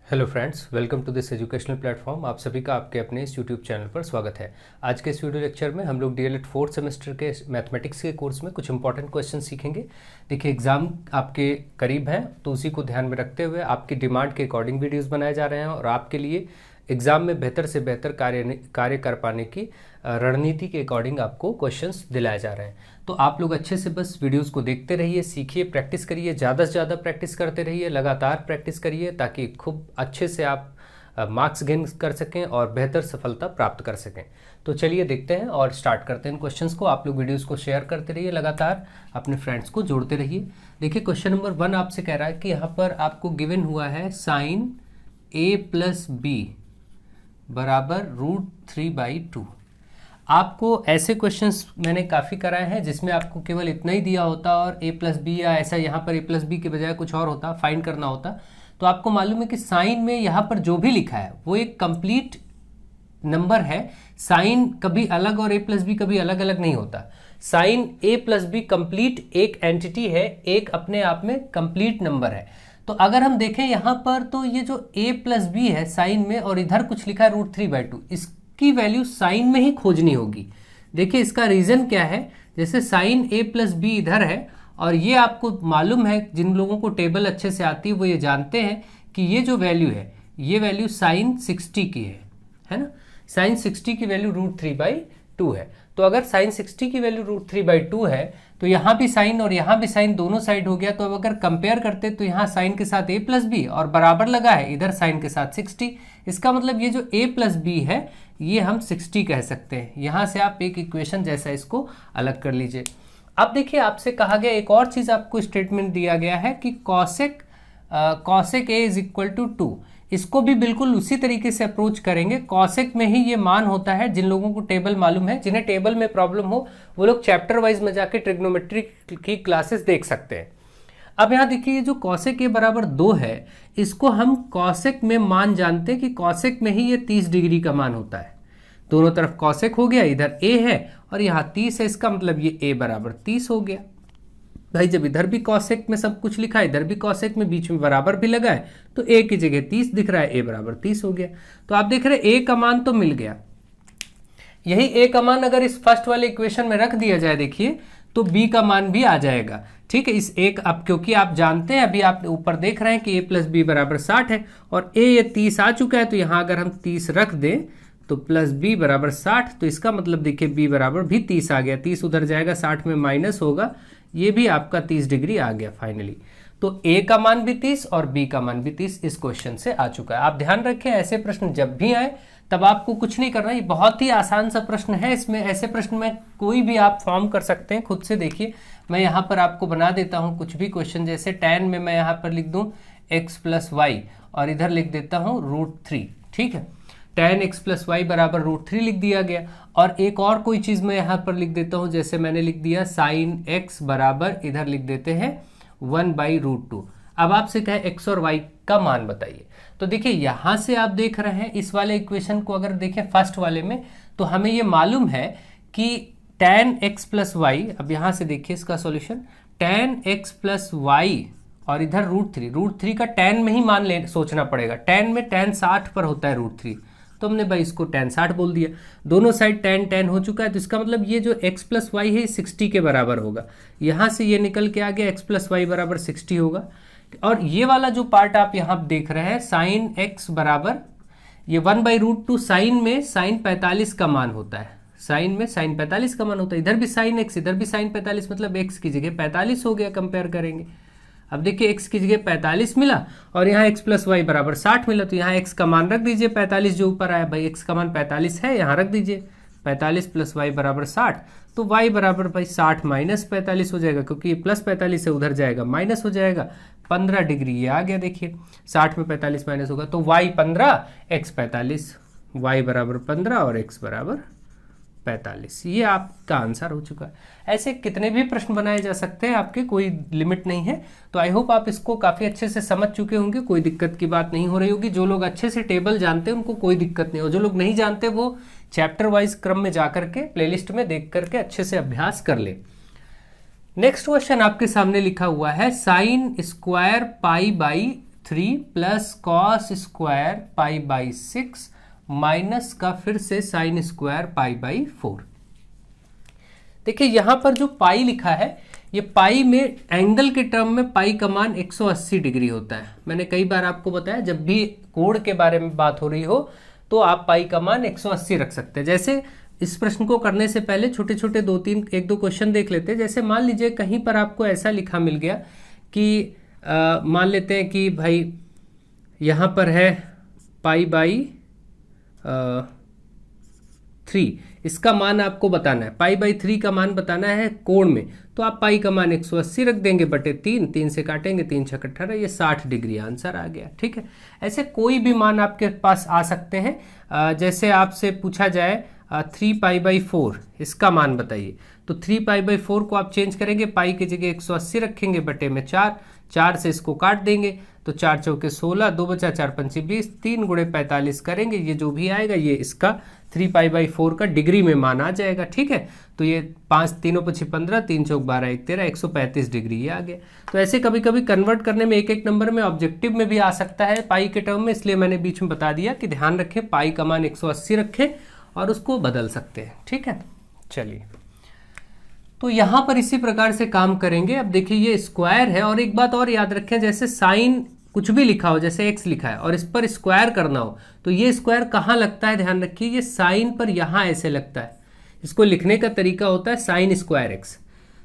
Hello friends, welcome to this educational platform. आप सभी का आपके अपने इस यूट्यूब चैनल पर स्वागत है। आज के इस वीडियो लेक्चर में हम लोग डीएलएड फोर्थ सेमेस्टर के मैथमेटिक्स के कोर्स में कुछ इंपॉर्टेंट क्वेश्चन सीखेंगे। देखिए, एग्जाम आपके करीब हैं तो उसी को ध्यान में रखते हुए आपकी डिमांड के अकॉर्डिंग वीडियोज़ बनाए जा रहे हैं और आपके लिए एग्ज़ाम में बेहतर से बेहतर कार्य कर पाने की रणनीति के अकॉर्डिंग आपको क्वेश्चंस दिलाए जा रहे हैं। तो आप लोग अच्छे से बस वीडियोस को देखते रहिए, सीखिए, प्रैक्टिस करिए, ज़्यादा से ज़्यादा प्रैक्टिस करते रहिए, लगातार प्रैक्टिस करिए ताकि खूब अच्छे से आप मार्क्स गेन कर सकें और बेहतर सफलता प्राप्त कर सकें। तो चलिए देखते हैं और स्टार्ट करते हैं क्वेश्चंस को। आप लोग वीडियोस को शेयर करते रहिए, लगातार अपने फ्रेंड्स को जोड़ते रहिए। देखिए, क्वेश्चन नंबर 1 आपसे कह रहा है कि यहाँ पर आपको गिवन हुआ है साइन a+b बराबर √3/2। आपको ऐसे क्वेश्चंस मैंने काफ़ी कराए हैं जिसमें आपको केवल इतना ही दिया होता और a+b या ऐसा यहाँ पर a+b के बजाय कुछ और होता, फाइंड करना होता। तो आपको मालूम है कि साइन में यहाँ पर जो भी लिखा है वो एक कंप्लीट नंबर है। साइन कभी अलग और a+b कभी अलग अलग नहीं होता। साइन a+b कंप्लीट एक एंटिटी है, एक अपने आप में कंप्लीट नंबर है। तो अगर हम देखें यहाँ पर तो ये जो a+b है साइन में और इधर कुछ लिखा है √3/2, इसकी वैल्यू साइन में ही खोजनी होगी। देखिए, इसका रीज़न क्या है। जैसे साइन a+b इधर है और ये आपको मालूम है, जिन लोगों को टेबल अच्छे से आती है वो ये जानते हैं कि ये जो वैल्यू है ये वैल्यू साइन 60 की है ना। साइन 60 की वैल्यू √3/2 है। तो अगर साइन 60 की वैल्यू √3/2 है तो यहाँ भी साइन और यहाँ भी साइन दोनों साइड हो गया। तो अब अगर कंपेयर करते तो यहाँ साइन के साथ a+b और बराबर लगा है इधर साइन के साथ 60। इसका मतलब ये जो a+b है ये हम 60 कह सकते हैं। यहाँ से आप एक इक्वेशन जैसा इसको अलग कर लीजिए। अब देखिए, आपसे कहा गया एक और चीज़, आपको स्टेटमेंट दिया गया है कि कॉसेक a = 2। इसको भी बिल्कुल उसी तरीके से अप्रोच करेंगे। कॉसेक में ही ये मान होता है। जिन लोगों को टेबल मालूम है, जिन्हें टेबल में प्रॉब्लम हो, वो लोग चैप्टर वाइज में जाके ट्रिग्नोमेट्री की क्लासेस देख सकते हैं। अब यहाँ देखिए, जो कॉसेक a बराबर 2 है, इसको हम कॉसेक में मान जानते हैं कि कॉसेक में ही ये 30 डिग्री का मान होता है। दोनों तरफ कॉसेक हो गया, इधर a है और यहाँ 30 है। इसका मतलब ये a बराबर 30 हो गया। भाई, जब इधर भी कॉसेक में सब कुछ लिखा है, इधर भी कॉसेक में, बीच में बराबर भी लगा है, तो a की जगह 30 दिख रहा है, a बराबर 30 हो गया। तो आप देख रहे हैं a का मान तो मिल गया। यही a का मान अगर इस फर्स्ट वाले इक्वेशन में रख दिया जाए, देखिए, तो b का मान भी आ जाएगा। ठीक है, इस एक अब क्योंकि आप जानते हैं, अभी आप ऊपर देख रहे हैं कि a+b बराबर 60 है और a ये 30 आ चुका है। तो यहाँ अगर हम 30 रख दें तो +b बराबर 60, तो इसका मतलब देखिए b बराबर भी 30 आ गया। 30 उधर जाएगा, 60 में माइनस होगा, ये भी आपका 30 डिग्री आ गया फाइनली। तो a का मान भी 30 और b का मान भी 30 इस क्वेश्चन से आ चुका है। आप ध्यान रखें, ऐसे प्रश्न जब भी आए तब आपको कुछ नहीं करना। ये बहुत ही आसान सा प्रश्न है। इसमें ऐसे प्रश्न में कोई भी आप फॉर्म कर सकते हैं खुद से। देखिए, मैं यहाँ पर आपको बना देता हूँ कुछ भी क्वेश्चन। जैसे tan में मैं यहाँ पर लिख दूँ x + y और इधर लिख देता हूँ √3। ठीक है, tan x + y बराबर √3 लिख दिया गया। और एक और कोई चीज़ मैं यहाँ पर लिख देता हूँ, जैसे मैंने लिख दिया sin x बराबर, इधर लिख देते हैं 1/√2। अब आपसे कहे x और y का मान बताइए। तो देखिए, यहाँ से आप देख रहे हैं इस वाले इक्वेशन को अगर देखें फर्स्ट वाले में, तो हमें ये मालूम है कि tan x + y, अब यहाँ से देखिए इसका सॉल्यूशन, tan x + y और इधर √3 का tan में ही मान सोचना पड़ेगा। tan में tan 60 पर होता है √3, तो हमने भाई इसको tan 60 बोल दिया। दोनों साइड tan हो चुका है, तो इसका मतलब ये जो x + y है 60 के बराबर होगा। यहाँ से ये निकल के आ गया x + y बराबर 60 होगा। और ये वाला जो पार्ट आप यहाँ देख रहे हैं साइन x बराबर ये 1/√2, साइन में साइन 45 का मान होता है। साइन में साइन 45 का मान होता है। इधर भी साइन x, इधर भी साइन 45, मतलब x की जगह 45 हो गया। कंपेयर करेंगे, अब देखिए x की जगह 45 मिला और यहाँ x + y बराबर 60 मिला। तो यहाँ x का मान रख दीजिए 45 जो ऊपर आया। भाई x का मान 45 है, यहाँ रख दीजिए 45 + y बराबर 60। तो y बराबर भाई 60 - 45 हो जाएगा, क्योंकि ये +45 से उधर जाएगा माइनस हो जाएगा। 15 डिग्री ये आ गया। देखिए, 60 में 45 माइनस होगा तो y 15 x 45, y बराबर 15 और x बराबर 45। ये आपका आंसर हो चुका है। ऐसे कितने भी प्रश्न बनाए जा सकते हैं, आपके कोई लिमिट नहीं है। तो आई होप आप इसको काफ़ी अच्छे से समझ चुके होंगे, कोई दिक्कत की बात नहीं हो रही होगी। जो लोग अच्छे से टेबल जानते हैं उनको कोई दिक्कत नहीं हो, जो लोग नहीं जानते वो चैप्टर वाइज क्रम में जा करके प्लेलिस्ट में देख करके अच्छे से अभ्यास कर ले। नेक्स्ट क्वेश्चन आपके सामने लिखा हुआ है sin² π/3 3 plus cos square pi by 6 minus का फिर से साइन स्क्वायर पाई बाई 4। देखिए यहां पर जो पाई लिखा है, ये पाई में एंगल के टर्म में पाई का मान 180 डिग्री होता है। मैंने कई बार आपको बताया जब भी कोण के बारे में बात हो रही हो तो आप पाई का मान 180 रख सकते हैं। जैसे इस प्रश्न को करने से पहले छोटे छोटे एक दो क्वेश्चन देख लेते हैं। जैसे मान लीजिए कहीं पर आपको ऐसा लिखा मिल गया कि मान लेते हैं कि भाई यहाँ पर है पाई बाई 3, इसका मान आपको बताना है, पाई बाई 3 का मान बताना है कोण में, तो आप पाई का मान 180 रख देंगे बटे 3, 3 से काटेंगे, 3 छक 18, ये 60 डिग्री आंसर आ गया। ठीक है, ऐसे कोई भी मान आपके पास आ सकते हैं। जैसे आपसे पूछा जाए 3 पाई बाई 4, इसका मान बताइए, तो 3 पाई बाई 4 को आप चेंज करेंगे, पाई की जगह 180 रखेंगे बटे में 4, 4 से इसको काट देंगे तो 4 चौके 16, 2 बचा 4 पंची 20, 3 गुणे 45 करेंगे, ये जो भी आएगा ये इसका 3 पाई बाई 4 का डिग्री में मान आ जाएगा। ठीक है, तो ये 5 तीनों पची 15, 3 चौक 12, 1 13, 135 डिग्री ये आ गया। तो ऐसे कभी कभी कन्वर्ट करने में एक एक नंबर में ऑब्जेक्टिव में भी आ सकता है पाई के टर्म में, इसलिए मैंने बीच में बता दिया कि ध्यान रखें पाई का मान 180 रखें और उसको बदल सकते हैं। ठीक है, चलिए तो यहां पर इसी प्रकार से काम करेंगे। अब देखिए ये स्क्वायर है, और एक बात और याद रखें, जैसे साइन कुछ भी लिखा हो, जैसे x लिखा है और इस पर स्क्वायर करना हो, तो ये स्क्वायर कहाँ लगता है, ध्यान रखिए ये साइन पर यहाँ ऐसे लगता है। इसको लिखने का तरीका होता है साइन स्क्वायर x,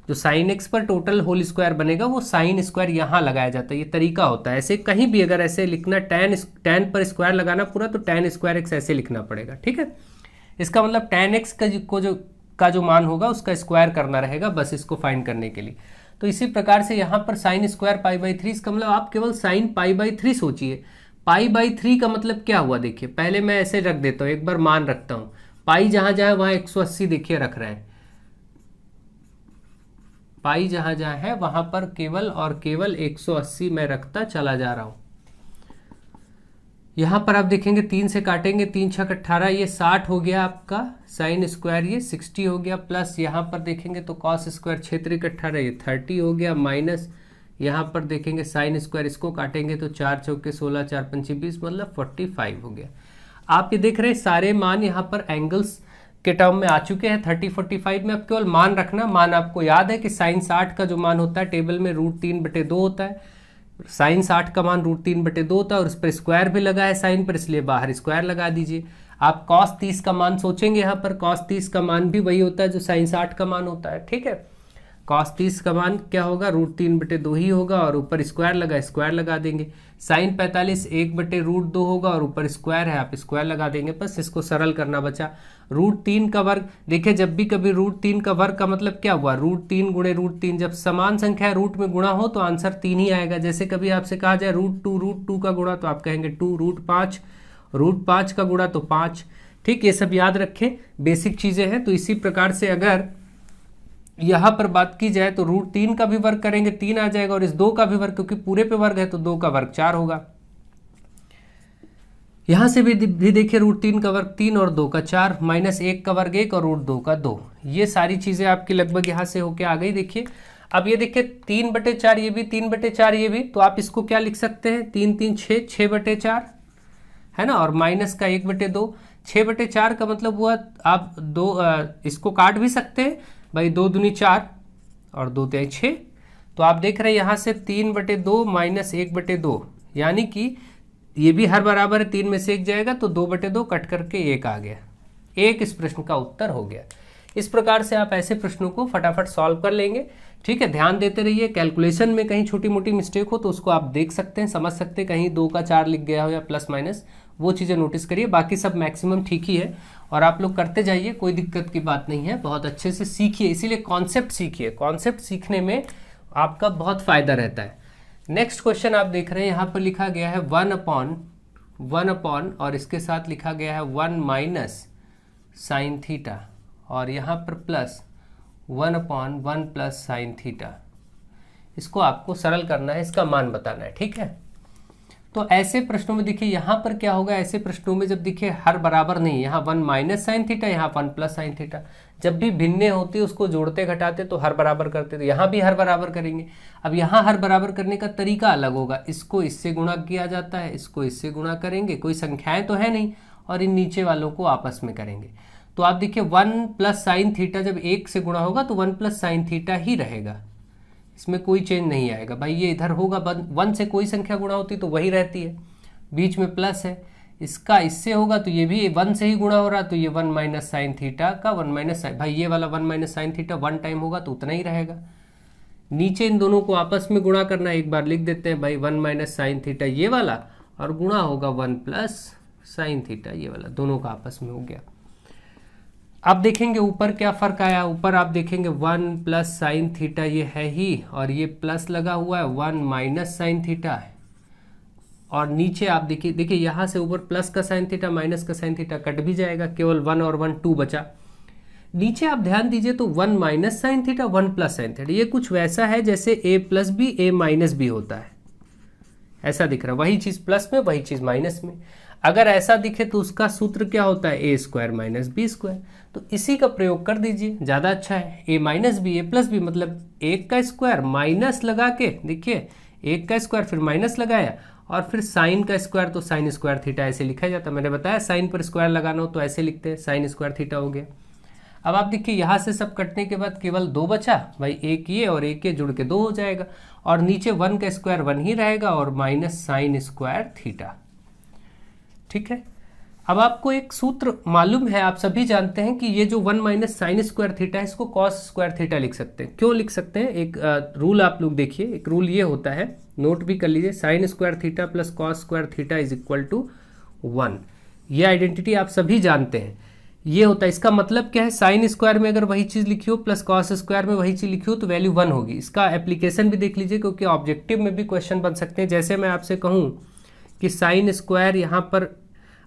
जो साइन x पर टोटल होल स्क्वायर बनेगा वो साइन स्क्वायर यहाँ लगाया जाता है, ये तरीका होता है। ऐसे कहीं भी अगर ऐसे लिखना, tan पर स्क्वायर लगाना पूरा, तो tan स्क्वायर x ऐसे लिखना पड़ेगा। ठीक है, इसका मतलब tan x का जो मान होगा उसका स्क्वायर करना रहेगा, बस इसको फाइंड करने के लिए। तो इसी प्रकार से यहाँ पर साइन स्क्वायर पाई बाई 3, इसका मतलब आप केवल साइन पाई बाई 3 सोचिए। पाई बाई 3 का मतलब क्या हुआ, देखिए पहले मैं ऐसे रख देता हूँ, एक बार मान रखता हूँ, पाई जहां जहां वहां 180 देखिए रख रहे हैं, पाई जहां जहां है वहां पर केवल और केवल 180 मैं रखता चला जा रहा हूं। यहां पर आप देखेंगे 3 से काटेंगे, 3 छक 18, ये 60 हो गया आपका साइन स्क्वायर, ये 60 हो गया, प्लस यहाँ पर देखेंगे तो कॉस स्क्वायर क्षेत्र 18, ये 30 हो गया, माइनस यहाँ पर देखेंगे साइन स्क्वायर, इसको काटेंगे तो 4 चौके 16, 4 पंची 20, मतलब 45 हो गया। आप ये देख रहे हैं सारे मान यहाँ पर एंगल्स के टर्म में आ चुके हैं। 30, 45 में अब केवल मान रखना, मान आपको याद है कि साइन 60 का जो मान होता है टेबल में √3/2 होता है, साइन 60 का मान √3/2 होता है, और उस पर स्क्वायर भी लगा है साइन पर, इसलिए बाहर स्क्वायर लगा दीजिए। आप कॉस 30 का मान सोचेंगे, यहाँ पर कॉस 30 का मान भी वही होता है जो साइन 60 का मान होता है। ठीक है, कॉस 30 का मान क्या होगा, √3/2 ही होगा, और ऊपर स्क्वायर लगा देंगे। साइन 45 1/√2 होगा, और ऊपर स्क्वायर है, आप स्क्वायर लगा देंगे, बस इसको सरल करना बचा। √3 का वर्ग, देखिए जब भी कभी √3 का वर्ग का मतलब क्या हुआ, √3 गुणे √3, जब समान संख्या रूट में गुणा हो तो आंसर 3 ही आएगा। जैसे कभी आपसे कहा जाए √2 का गुणा, तो आप कहेंगे 2, √5, √5 का गुणा तो 5। ठीक, ये सब याद रखें, बेसिक चीजें हैं। तो इसी प्रकार से अगर यहां पर बात की जाए तो √3 का भी वर्ग करेंगे 3 आ जाएगा, और इस 2 का भी वर्ग, क्योंकि पूरे पे वर्ग है तो 2 का वर्ग 4 होगा। यहां से भी देखिए √3 का वर्ग 3 और 2 का 4, माइनस 1 का वर्ग 1 और √2 का 2। ये सारी चीजें आपकी लगभग यहां से होके आ गई। देखिए अब ये देखिए 3/4 ये भी, 3/4 ये भी, तो आप इसको क्या लिख सकते हैं, 3 3 6, 6/4 है ना, और माइनस का 1/2, 6/4 का मतलब हुआ आप इसको काट भी सकते हैं भाई, 2 दूनी 4 और 2 तिहाई 6। तो आप देख रहे हैं यहाँ से 3/2 माइनस 1/2, यानी कि ये भी हर बराबर है, 3 में से 1 जाएगा तो 2/2 कट करके 1 आ गया। 1 इस प्रश्न का उत्तर हो गया। इस प्रकार से आप ऐसे प्रश्नों को फटाफट सॉल्व कर लेंगे। ठीक है, ध्यान देते रहिए, कैलकुलेशन में कहीं छोटी मोटी मिस्टेक हो तो उसको आप देख सकते हैं, समझ सकते हैं, कहीं 2 का 4 लिख गया हो या प्लस माइनस, वो चीज़ें नोटिस करिए। बाकी सब मैक्सिमम ठीक ही है, और आप लोग करते जाइए, कोई दिक्कत की बात नहीं है, बहुत अच्छे से सीखिए। इसीलिए कॉन्सेप्ट सीखिए, कॉन्सेप्ट सीखने में आपका बहुत फायदा रहता है। नेक्स्ट क्वेश्चन आप देख रहे हैं, यहाँ पर लिखा गया है 1 और इसके साथ लिखा गया है 1 माइनस साइन थीटा, और यहाँ पर प्लस 1/1 प्लस साइन थीटा। इसको आपको सरल करना है, इसका मान बताना है। ठीक है, तो ऐसे प्रश्नों में देखिए यहाँ पर क्या होगा, ऐसे प्रश्नों में जब देखिए हर बराबर नहीं, यहाँ 1 माइनस साइन थीटा, यहाँ 1 प्लस साइन थीटा, जब भी भिन्ने होती है उसको जोड़ते घटाते तो हर बराबर करते, तो यहाँ भी हर बराबर करेंगे। अब यहाँ हर बराबर करने का तरीका अलग होगा, इसको इससे गुणा किया जाता है, इसको इससे गुणा करेंगे, कोई संख्याएं तो है नहीं, और इन नीचे वालों को आपस में करेंगे। तो आप देखिए 1 प्लस साइन थीटा जब 1 से गुणा होगा तो 1 प्लस साइन थीटा ही रहेगा, इसमें कोई चेंज नहीं आएगा भाई। ये इधर होगा, 1 से कोई संख्या गुणा होती तो वही रहती है, बीच में प्लस है, इसका इससे होगा तो ये भी 1 से ही गुणा हो रहा, तो ये 1 माइनस साइन थीटा का 1 माइनस साइन, भाई ये वाला 1 माइनस साइन थीटा 1 टाइम होगा तो उतना ही रहेगा। नीचे इन दोनों को आपस में गुणा करना, एक बार लिख देते हैं भाई 1 माइनस साइन थीटा ये वाला, और गुणा होगा 1 प्लस साइन थीटा ये वाला, दोनों का आपस में हो गया। अब देखेंगे ऊपर क्या फर्क आया, ऊपर आप देखेंगे 1 प्लस साइन थीटा ये है ही, और ये प्लस लगा हुआ है 1 माइनस साइन थीटा है, और नीचे आप देखिए यहाँ से ऊपर प्लस का साइन थीटा माइनस का साइन थीटा कट भी जाएगा, केवल 1 और 1 2 बचा। नीचे आप ध्यान दीजिए तो 1 minus sine theta 1 plus sine theta, ये कुछ वैसा है जैसे a plus B a minus B होता है, ऐसा दिख रहा है, वही चीज़ प्लस में वही चीज़ माइनस में। अगर ऐसा दिखे तो उसका सूत्र क्या होता है, ए स्क्वायर माइनस बी स्क्वायर, तो इसी का प्रयोग कर दीजिए, ज़्यादा अच्छा है। ए माइनस बी ए प्लस बी मतलब 1 का स्क्वायर माइनस लगा के, देखिए 1 का स्क्वायर फिर माइनस लगाया, और फिर साइन का स्क्वायर, तो साइन स्क्वायर थीटा ऐसे लिखा जाता है। मैंने बताया साइन पर स्क्वायर लगाना हो तो ऐसे लिखते हैं, साइन स्क्वायर थीटा हो गया। अब आप देखिए यहाँ से सब कटने के बाद केवल 2 बचा, भाई एक ये और एक ये जुड़ के 2 हो जाएगा, और नीचे 1 का स्क्वायर 1 ही रहेगा, और माइनस साइन स्क्वायर थीटा। ठीक है, अब आपको एक सूत्र मालूम है, आप सभी जानते हैं कि ये जो 1 माइनस साइन स्क्वायर थीटा है इसको कॉस स्क्वायर थीटा लिख सकते हैं। क्यों लिख सकते हैं, एक रूल आप लोग देखिए, एक रूल ये होता है, नोट भी कर लीजिए, sine square theta plus cos square theta is equal to 1। ये आइडेंटिटी आप सभी जानते हैं, ये होता है। इसका मतलब क्या है, साइन स्क्वायर में अगर वही चीज़ लिखी हो प्लस कॉस स्क्वायर में वही चीज़ लिखी हो तो वैल्यू 1 होगी। इसका एप्लीकेशन भी देख लीजिए, क्योंकि ऑब्जेक्टिव में भी क्वेश्चन बन सकते हैं। जैसे मैं आपसे कहूँ कि साइन स्क्वायर यहाँ पर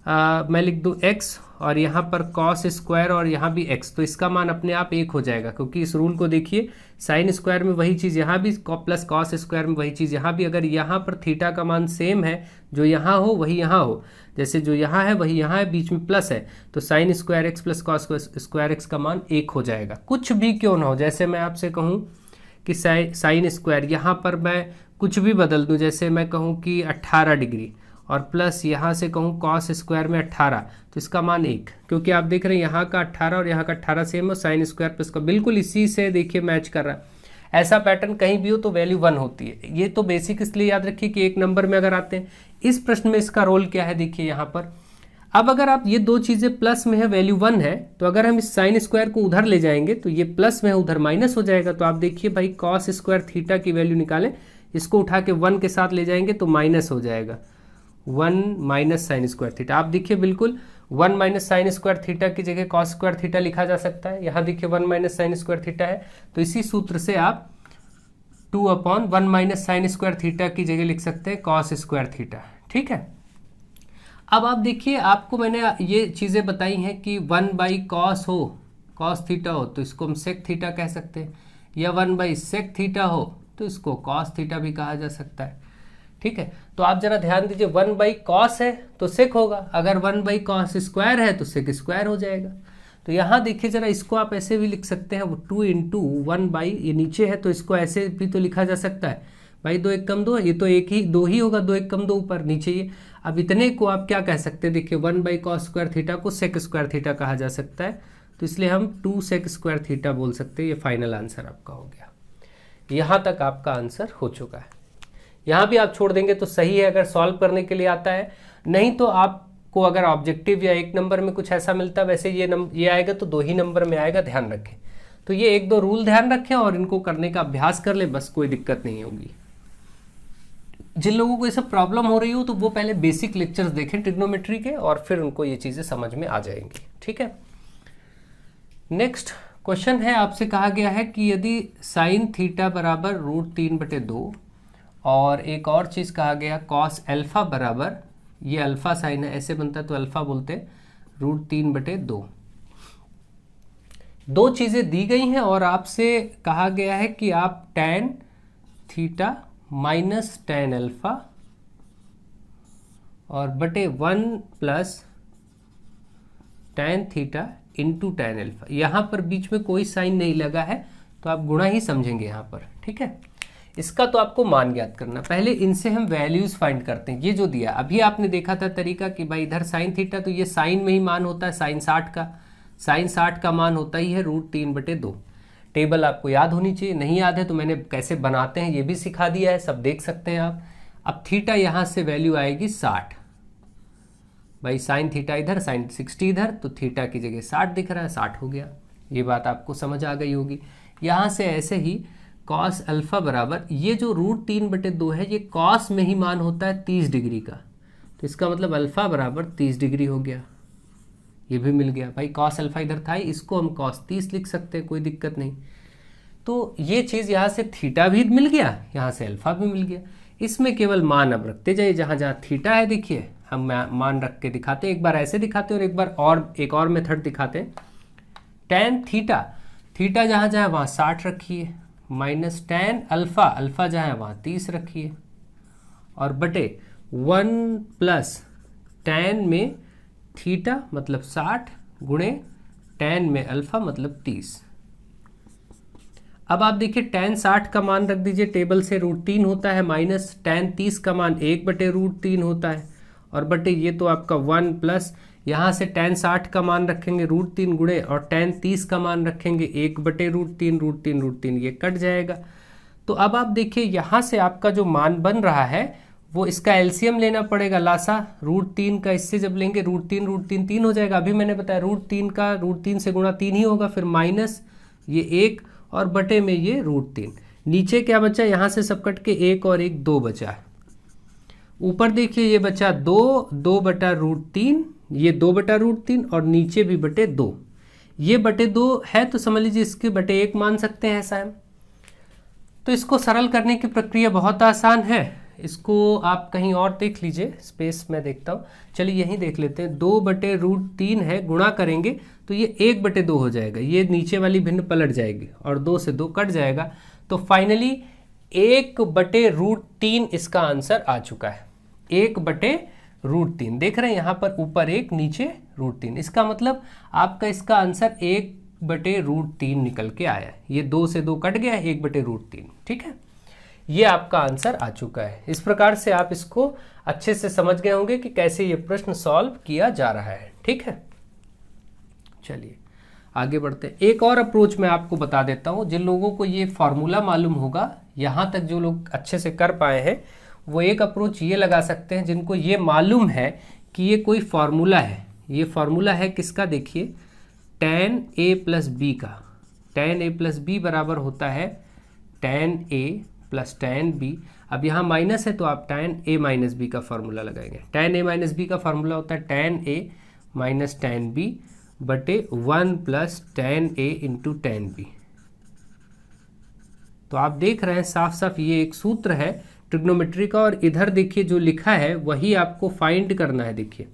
मैं लिख दूँ x, और यहाँ पर कॉस स्क्वायर और यहाँ भी x, तो इसका मान अपने आप 1 हो जाएगा, क्योंकि इस रूल को देखिए, साइन स्क्वायर में वही चीज़ यहाँ भी प्लस कॉस स्क्वायर में वही चीज़ यहाँ भी, अगर यहाँ पर थीटा का मान सेम है, जो यहाँ हो वही यहाँ हो, जैसे जो यहाँ है वही यहाँ है, बीच में प्लस है, तो sine square x plus cos square x का मान 1 हो जाएगा, कुछ भी क्यों ना हो। जैसे मैं आपसे कहूँ कि साइन स्क्वायर यहाँ पर मैं कुछ भी बदल दूँ, जैसे मैं कहूँ कि 18 डिग्री, और प्लस यहाँ से कहूँ कॉस स्क्वायर में 18, तो इसका मान 1, क्योंकि आप देख रहे हैं यहाँ का 18 और यहाँ का 18 सेम है, साइन स्क्वायर प्लस का बिल्कुल इसी से देखिए मैच कर रहा है। ऐसा पैटर्न कहीं भी हो तो वैल्यू 1 होती है। ये तो बेसिक इसलिए याद रखिए कि एक नंबर में अगर आते हैं, इस प्रश्न में इसका रोल क्या है देखिए यहाँ पर। अब अगर आप ये दो चीज़ें प्लस में है, वैल्यू 1 है, तो अगर हम इस साइन स्क्वायर को उधर ले जाएंगे तो ये प्लस में है, उधर माइनस हो जाएगा। तो आप देखिए भाई कॉस स्क्वायर थीटा की वैल्यू निकालें, इसको उठा के 1 के साथ ले जाएंगे तो माइनस हो जाएगा, 1 माइनस साइन स्क्वायर थीटा। आप देखिए बिल्कुल 1 माइनस साइन स्क्वायर थीटा की जगह कॉस स्क्वायर थीटा लिखा जा सकता है। यहाँ देखिए 1 माइनस साइन स्क्वायर थीटा है, तो इसी सूत्र से आप 2/1 माइनस साइन स्क्वायर थीटा की जगह लिख सकते हैं कॉस स्क्वायर थीटा। ठीक है, अब आप देखिए, आपको मैंने ये चीज़ें बताई हैं कि 1 बाई कॉस हो, कॉस थीटा हो तो इसको हम सेक थीटा कह सकते हैं, या 1 बाई सेक थीटा हो तो इसको कॉस थीटा भी कहा जा सकता है। ठीक है, तो आप जरा ध्यान दीजिए, 1 बाई कॉस है तो सेक होगा, अगर 1 बाई कॉस स्क्वायर है तो सेक स्क्वायर हो जाएगा। तो यहाँ देखिए जरा, इसको आप ऐसे भी लिख सकते हैं, 2 इंटू 1 बाई, ये नीचे है तो इसको ऐसे भी तो लिखा जा सकता है, भाई 2 1 कम 2, ये तो 1 ही 2 ही होगा, 2 1 कम 2 ऊपर नीचे ये। अब इतने को आप क्या कह सकते हैं, देखिए 1 बाई कॉस स्क्वायर थीटा को सेक स्क्वायर थीटा कहा जा सकता है, तो इसलिए हम 2 सेक स्क्वायर थीटा बोल सकते हैं। ये फाइनल आंसर आपका हो गया। यहाँ तक आपका आंसर हो चुका है। यहाँ भी आप छोड़ देंगे तो सही है अगर सॉल्व करने के लिए आता है, नहीं तो आपको अगर ऑब्जेक्टिव या 1 नंबर में कुछ ऐसा मिलता है, वैसे ये आएगा तो 2 ही नंबर में आएगा, ध्यान रखें। तो ये 1-2 रूल ध्यान रखें और इनको करने का अभ्यास कर ले, बस कोई दिक्कत नहीं होगी। जिन लोगों को ये सब प्रॉब्लम हो रही हो तो वो पहले बेसिक लेक्चर्स देखें ट्रिग्नोमेट्री के, और फिर उनको ये चीज़ें समझ में आ जाएंगी। ठीक है, नेक्स्ट क्वेश्चन है, आपसे कहा गया है कि यदि साइन थीटा बराबर √3/2 और एक और चीज़ कहा गया कॉस अल्फा बराबर, ये अल्फा साइन है ऐसे बनता है तो अल्फा बोलते हैं, √3/2, दो चीज़ें दी गई हैं और आपसे कहा गया है कि आप tan theta minus tan alpha और बटे 1 plus tan theta into tan alpha. यहाँ पर बीच में कोई साइन नहीं लगा है तो आप गुणा ही समझेंगे यहाँ पर, ठीक है। इसका तो आपको मान ज्ञात करना, पहले इनसे हम वैल्यूज फाइंड करते हैं। ये जो दिया अभी आपने देखा था तरीका कि भाई इधर साइन थीटा, तो ये साइन में ही मान होता है साइन 60 का मान होता ही है √3/2। टेबल आपको याद होनी चाहिए, नहीं याद है तो मैंने कैसे बनाते हैं ये भी सिखा दिया है, सब देख सकते हैं आप। अब थीटा यहाँ से वैल्यू आएगी 60, भाई साइन थीटा इधर साइन 60 इधर, तो थीटा की जगह 60 दिख रहा है, 60 हो गया। ये बात आपको समझ आ गई होगी। यहाँ से ऐसे ही कॉस अल्फा बराबर ये जो √3/2 है ये कॉस में ही मान होता है 30 डिग्री का, तो इसका मतलब अल्फा बराबर 30 डिग्री हो गया। ये भी मिल गया भाई, कॉस अल्फा इधर था ही, इसको हम कॉस 30 लिख सकते हैं, कोई दिक्कत नहीं। तो ये चीज़ यहाँ से थीटा भी मिल गया, यहाँ से अल्फा भी मिल गया। इसमें केवल मान अब रखते जाइए, जहाँ जहाँ थीटा है देखिए हम मान रख के दिखाते हैं, एक बार ऐसे दिखाते हैं और एक बार और एक और मेथड दिखाते हैं। tan थीटा जहाँ जहाँ वहाँ 60 रखिए, माइनस tan अल्फा जहाँ है वहाँ 30 रखिए, और बटे 1 प्लस tan में थीटा मतलब 60 गुणे tan में अल्फा मतलब 30। अब आप देखिए tan 60 का मान रख दीजिए टेबल से, √3 होता है, माइनस tan 30 का मान 1/√3 होता है, और बटे ये तो आपका 1 प्लस यहाँ से tan 60 का मान रखेंगे √3 गुणे, और tan 30 का मान रखेंगे 1/√3, ये कट जाएगा। तो अब आप देखिए यहाँ से आपका जो मान बन रहा है वो इसका एलसीएम लेना पड़ेगा, लासा √3 का इससे जब लेंगे √3 3 हो जाएगा। अभी मैंने बताया √3 का √3 से गुणा 3 ही होगा, फिर माइनस ये 1 और बटे में ये √3, नीचे क्या बचा, यहाँ से सब कट के 1 और 1 2 बचा। ऊपर देखिए ये बचा 2/√3, ये 2/√3 और नीचे भी बटे 2, ये बटे 2 है तो समझ लीजिए इसके बटे 1 मान सकते हैं ऐसा है। तो इसको सरल करने की प्रक्रिया बहुत आसान है, इसको आप कहीं और देख लीजिए, स्पेस में देखता हूँ, चलिए यहीं देख लेते हैं। 2/√3 है, गुणा करेंगे तो ये 1/2 हो जाएगा, ये नीचे वाली भिन्न पलट जाएगी और 2 से 2 कट जाएगा, तो फाइनली 1/√3 इसका आंसर आ चुका है। 1/√3 देख रहे हैं यहाँ पर, ऊपर 1 नीचे √3, इसका मतलब आपका इसका आंसर 1/√3 निकल के आया। ये 2 से 2 कट गया, 1/√3, ठीक है। ये आपका आंसर आ चुका है। इस प्रकार से आप इसको अच्छे से समझ गए होंगे कि कैसे ये प्रश्न सॉल्व किया जा रहा है, ठीक है। चलिए आगे बढ़ते हैं। एक और अप्रोच मैं आपको बता देता हूँ, जिन लोगों को ये फॉर्मूला मालूम होगा, यहाँ तक जो लोग अच्छे से कर पाए हैं, वो एक अप्रोच ये लगा सकते हैं जिनको ये मालूम है कि ये कोई फार्मूला है। ये फार्मूला है किसका, देखिए tan a प्लस बी का। tan a प्लस बी बराबर होता है tan a plus tan b। अब यहाँ माइनस है तो आप tan a माइनस बी का फार्मूला लगाएंगे। tan a माइनस बी का फार्मूला होता है tan a minus tan b बटे 1 plus tan a into tan b। तो आप देख रहे हैं साफ साफ ये एक सूत्र है ट्रिग्नोमेट्री का, और इधर देखिए जो लिखा है वही आपको फाइंड करना है। देखिए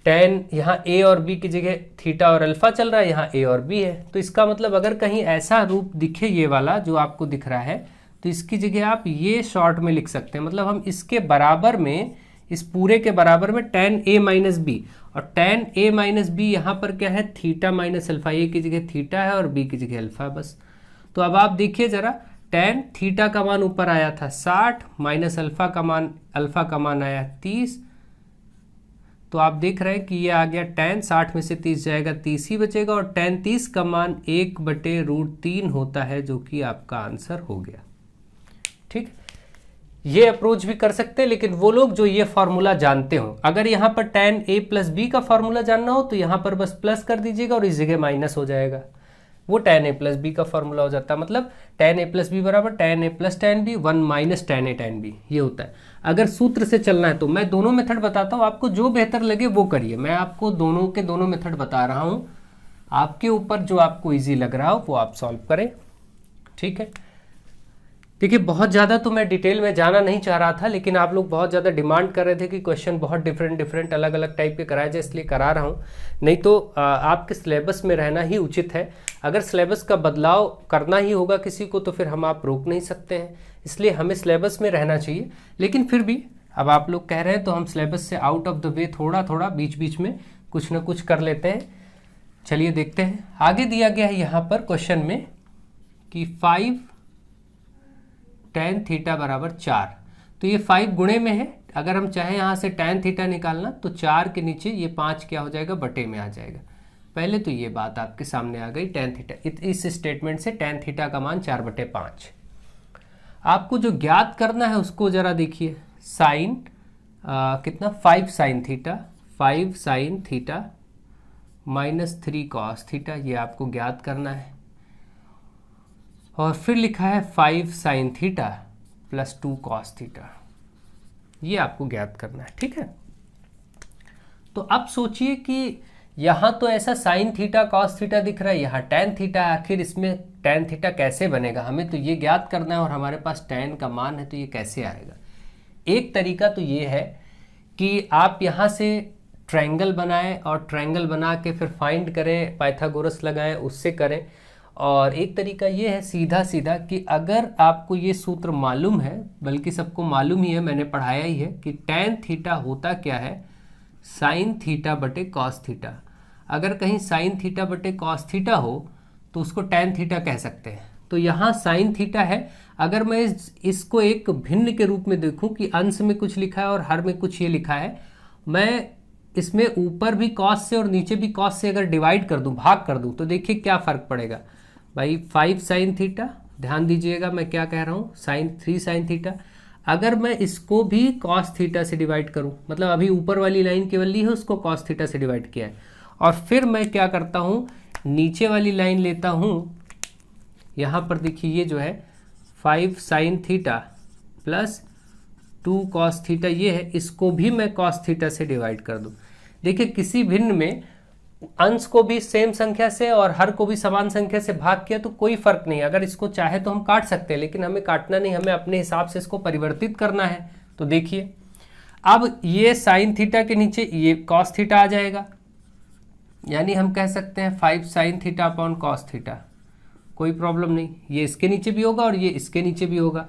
tan यहाँ a और b की जगह थीटा और अल्फा चल रहा है, यहाँ a और b है, तो इसका मतलब अगर कहीं ऐसा रूप दिखे ये वाला जो आपको दिख रहा है, तो इसकी जगह आप ये शॉर्ट में लिख सकते हैं। मतलब हम इसके बराबर में, इस पूरे के बराबर में tan a माइनस बी, और tan a माइनस बी यहाँ पर क्या है, थीटा माइनस अल्फा, a की जगह थीटा है और b की जगह अल्फा बस। तो अब आप देखिए जरा, tan थीटा का मान ऊपर आया था 60 माइनस अल्फा का मान आया 30, तो आप देख रहे हैं कि ये आ गया tan 60 में से 30 जाएगा, 30 ही बचेगा, और tan 30 का मान 1/√3 होता है, जो कि आपका आंसर हो गया, ठीक। ये अप्रोच भी कर सकते हैं, लेकिन वो लोग जो ये फार्मूला जानते हो, अगर यहाँ पर tan a प्लस बी का फार्मूला जानना हो तो यहाँ पर बस प्लस कर दीजिएगा और इस जगह माइनस हो जाएगा, वो tan a प्लस बी का फार्मूला हो जाता है। मतलब tan a प्लस बी बराबर tan a plus tan b 1 minus tan a tan b, ये होता है। अगर सूत्र से चलना है तो मैं दोनों मेथड बताता हूँ, आपको जो बेहतर लगे वो करिए। मैं आपको दोनों के दोनों मेथड बता रहा हूँ, आपके ऊपर जो आपको ईजी लग रहा हो वो आप सॉल्व करें, ठीक है। देखिए बहुत ज़्यादा तो मैं डिटेल में जाना नहीं चाह रहा था, लेकिन आप लोग बहुत ज़्यादा डिमांड कर रहे थे कि क्वेश्चन बहुत डिफरेंट अलग अलग टाइप के कराए जाए, इसलिए करा रहा हूँ। नहीं तो आपके सिलेबस में रहना ही उचित है। अगर सिलेबस का बदलाव करना ही होगा किसी को तो फिर हम आप रोक नहीं सकते हैं, इसलिए हमें सिलेबस में रहना चाहिए। लेकिन फिर भी अब आप लोग कह रहे हैं तो हम सिलेबस से आउट ऑफ द वे थोड़ा थोड़ा बीच बीच में कुछ ना कुछ कर लेते हैं। चलिए देखते हैं। आगे दिया गया है यहाँ पर क्वेश्चन में कि 5 tan थीटा बराबर 4। तो ये 5 गुणे में है, अगर हम चाहें यहाँ से tan थीटा निकालना तो 4 के नीचे ये 5 क्या हो जाएगा, बटे में आ जाएगा। पहले तो ये बात आपके सामने आ गई tan थीटा। इस स्टेटमेंट से tan थीटा का मान 4/5। आपको जो ज्ञात करना है उसको जरा देखिए। साइन कितना 5 sine theta, 5 sine theta -3 cos theta, ये आपको ज्ञात करना है। और फिर लिखा है 5 साइन थीटा +2 कॉस थीटा, ये आपको ज्ञात करना है। ठीक है, तो अब सोचिए कि यहाँ तो ऐसा साइन थीटा कॉस थीटा दिख रहा है, यहाँ tan थीटा, आखिर इसमें tan थीटा कैसे बनेगा, हमें तो ये ज्ञात करना है और हमारे पास tan का मान है, तो ये कैसे आएगा। एक तरीका तो ये है कि आप यहाँ से ट्रायंगल बनाएं और ट्रायंगल बना के फिर फाइंड करें, पाइथागोरस लगाएं, उससे करें। और एक तरीका ये है सीधा सीधा कि अगर आपको ये सूत्र मालूम है, बल्कि सबको मालूम ही है, मैंने पढ़ाया ही है कि tan थीटा होता क्या है, साइन थीटा बटे कॉस थीटा। अगर कहीं साइन थीटा बटे कॉस थीटा हो तो उसको tan थीटा कह सकते हैं। तो यहाँ साइन थीटा है, अगर मैं इसको एक भिन्न के रूप में देखूं कि अंश में कुछ लिखा है और हर में कुछ ये लिखा है, मैं इसमें ऊपर भी कॉस से और नीचे भी कॉस से अगर डिवाइड कर दूं, भाग कर दूं, तो देखिए क्या फ़र्क पड़ेगा भाई। 5 साइन थीटा, ध्यान दीजिएगा मैं क्या कह रहा हूँ, 3 साइन थीटा। अगर मैं इसको भी कॉस थीटा से डिवाइड करूं, मतलब अभी ऊपर वाली लाइन केवल ली है, उसको कॉस थीटा से डिवाइड किया है, और फिर मैं क्या करता हूं, नीचे वाली लाइन लेता हूं, यहां पर देखिए ये जो है 5 साइन थीटा +2 कॉस थीटा, ये है, इसको भी मैं कॉस थीटा से डिवाइड कर दूं। देखिए किसी भिन्न में अंश को भी सेम संख्या से और हर को भी समान संख्या से भाग किया तो कोई फर्क नहीं। अगर इसको चाहे तो हम काट सकते हैं, लेकिन हमें काटना नहीं, हमें अपने हिसाब से इसको परिवर्तित करना है। तो देखिए अब ये साइन थीटा के नीचे ये कॉस थीटा आ जाएगा, यानी हम कह सकते हैं 5 sine theta upon cos theta, कोई प्रॉब्लम नहीं। ये इसके नीचे भी होगा और ये इसके नीचे भी होगा।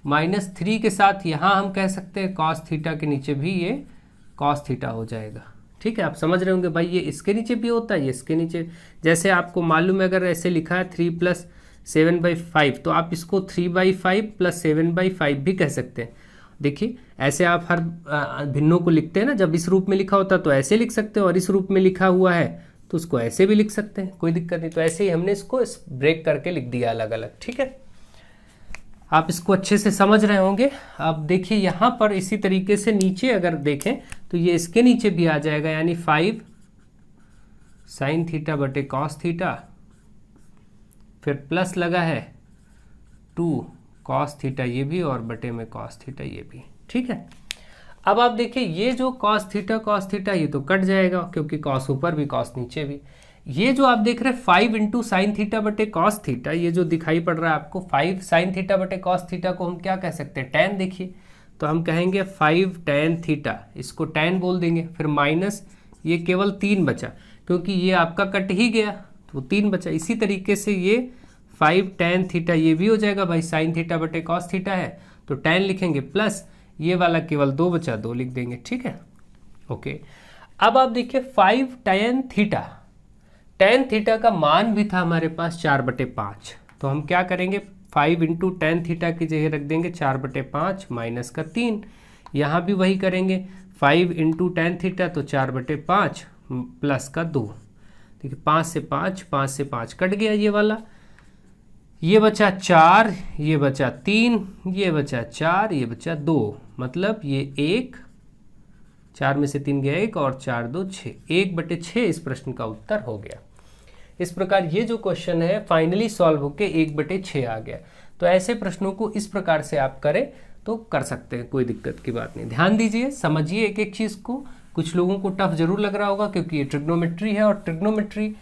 -3 के साथ यहाँ हम कह सकते हैं कॉस थीटा के नीचे भी ये कॉस थीटा हो जाएगा। ठीक है, आप समझ रहे होंगे भाई, ये इसके नीचे भी होता है, ये इसके नीचे। जैसे आपको मालूम है, अगर ऐसे लिखा है 3 + 7/5, तो आप इसको 3/5 + 7/5 भी कह सकते हैं। देखिए ऐसे आप हर भिन्नों को लिखते हैं ना, जब इस रूप में लिखा होता है तो ऐसे लिख सकते हैं, और इस रूप में लिखा हुआ है तो उसको ऐसे भी लिख सकते हैं, कोई दिक्कत नहीं। तो ऐसे ही हमने इसको ब्रेक करके लिख दिया अलग अलग। ठीक है, आप इसको अच्छे से समझ रहे होंगे। अब देखिए यहाँ पर इसी तरीके से नीचे अगर देखें तो ये इसके नीचे भी आ जाएगा, यानी 5 साइन थीटा बटे कॉस थीटा, फिर प्लस लगा है 2 कॉस थीटा ये भी, और बटे में कॉस थीटा ये भी। ठीक है, अब आप देखिए ये जो कॉस थीटा ये तो कट जाएगा, क्योंकि कॉस ऊपर भी कॉस नीचे भी। ये जो आप देख रहे हैं 5 × साइन थीटा बटे कॉस थीटा, ये जो दिखाई पड़ रहा है आपको 5 साइन थीटा बटे कॉस थीटा को हम क्या कह सकते हैं, tan। देखिए तो हम कहेंगे 5 tan थीटा, इसको tan बोल देंगे, फिर माइनस ये केवल 3 बचा, क्योंकि ये आपका कट ही गया तो 3 बचा। इसी तरीके से ये 5 tan थीटा ये भी हो जाएगा भाई, साइन थीटा बटे कॉस थीटा है तो tan लिखेंगे, प्लस ये वाला केवल 2 बचा, 2 लिख देंगे। ठीक है, ओके। अब आप देखिए 5 tan थीटा का मान भी था हमारे पास 4/5, तो हम क्या करेंगे, 5 × tan थीटा की जगह रख देंगे 4/5 माइनस का 3। यहाँ भी वही करेंगे, 5 × tan थीटा तो 4/5 प्लस का 2। देखिए 5 से 5 कट गया, ये वाला, ये बचा 4, ये बचा 3, ये बचा 4, ये बचा 2, मतलब ये 1, 4 में से 3 गया 1 और 4 2 6, 1/6 इस प्रश्न का उत्तर हो गया। इस प्रकार ये जो क्वेश्चन है फाइनली सॉल्व होके 1/6 आ गया। तो ऐसे प्रश्नों को इस प्रकार से आप करें तो कर सकते हैं, कोई दिक्कत की बात नहीं। ध्यान दीजिए, समझिए एक एक चीज़ को। कुछ लोगों को टफ जरूर लग रहा होगा, क्योंकि ये ट्रिग्नोमेट्री है और ट्रिग्नोमेट्री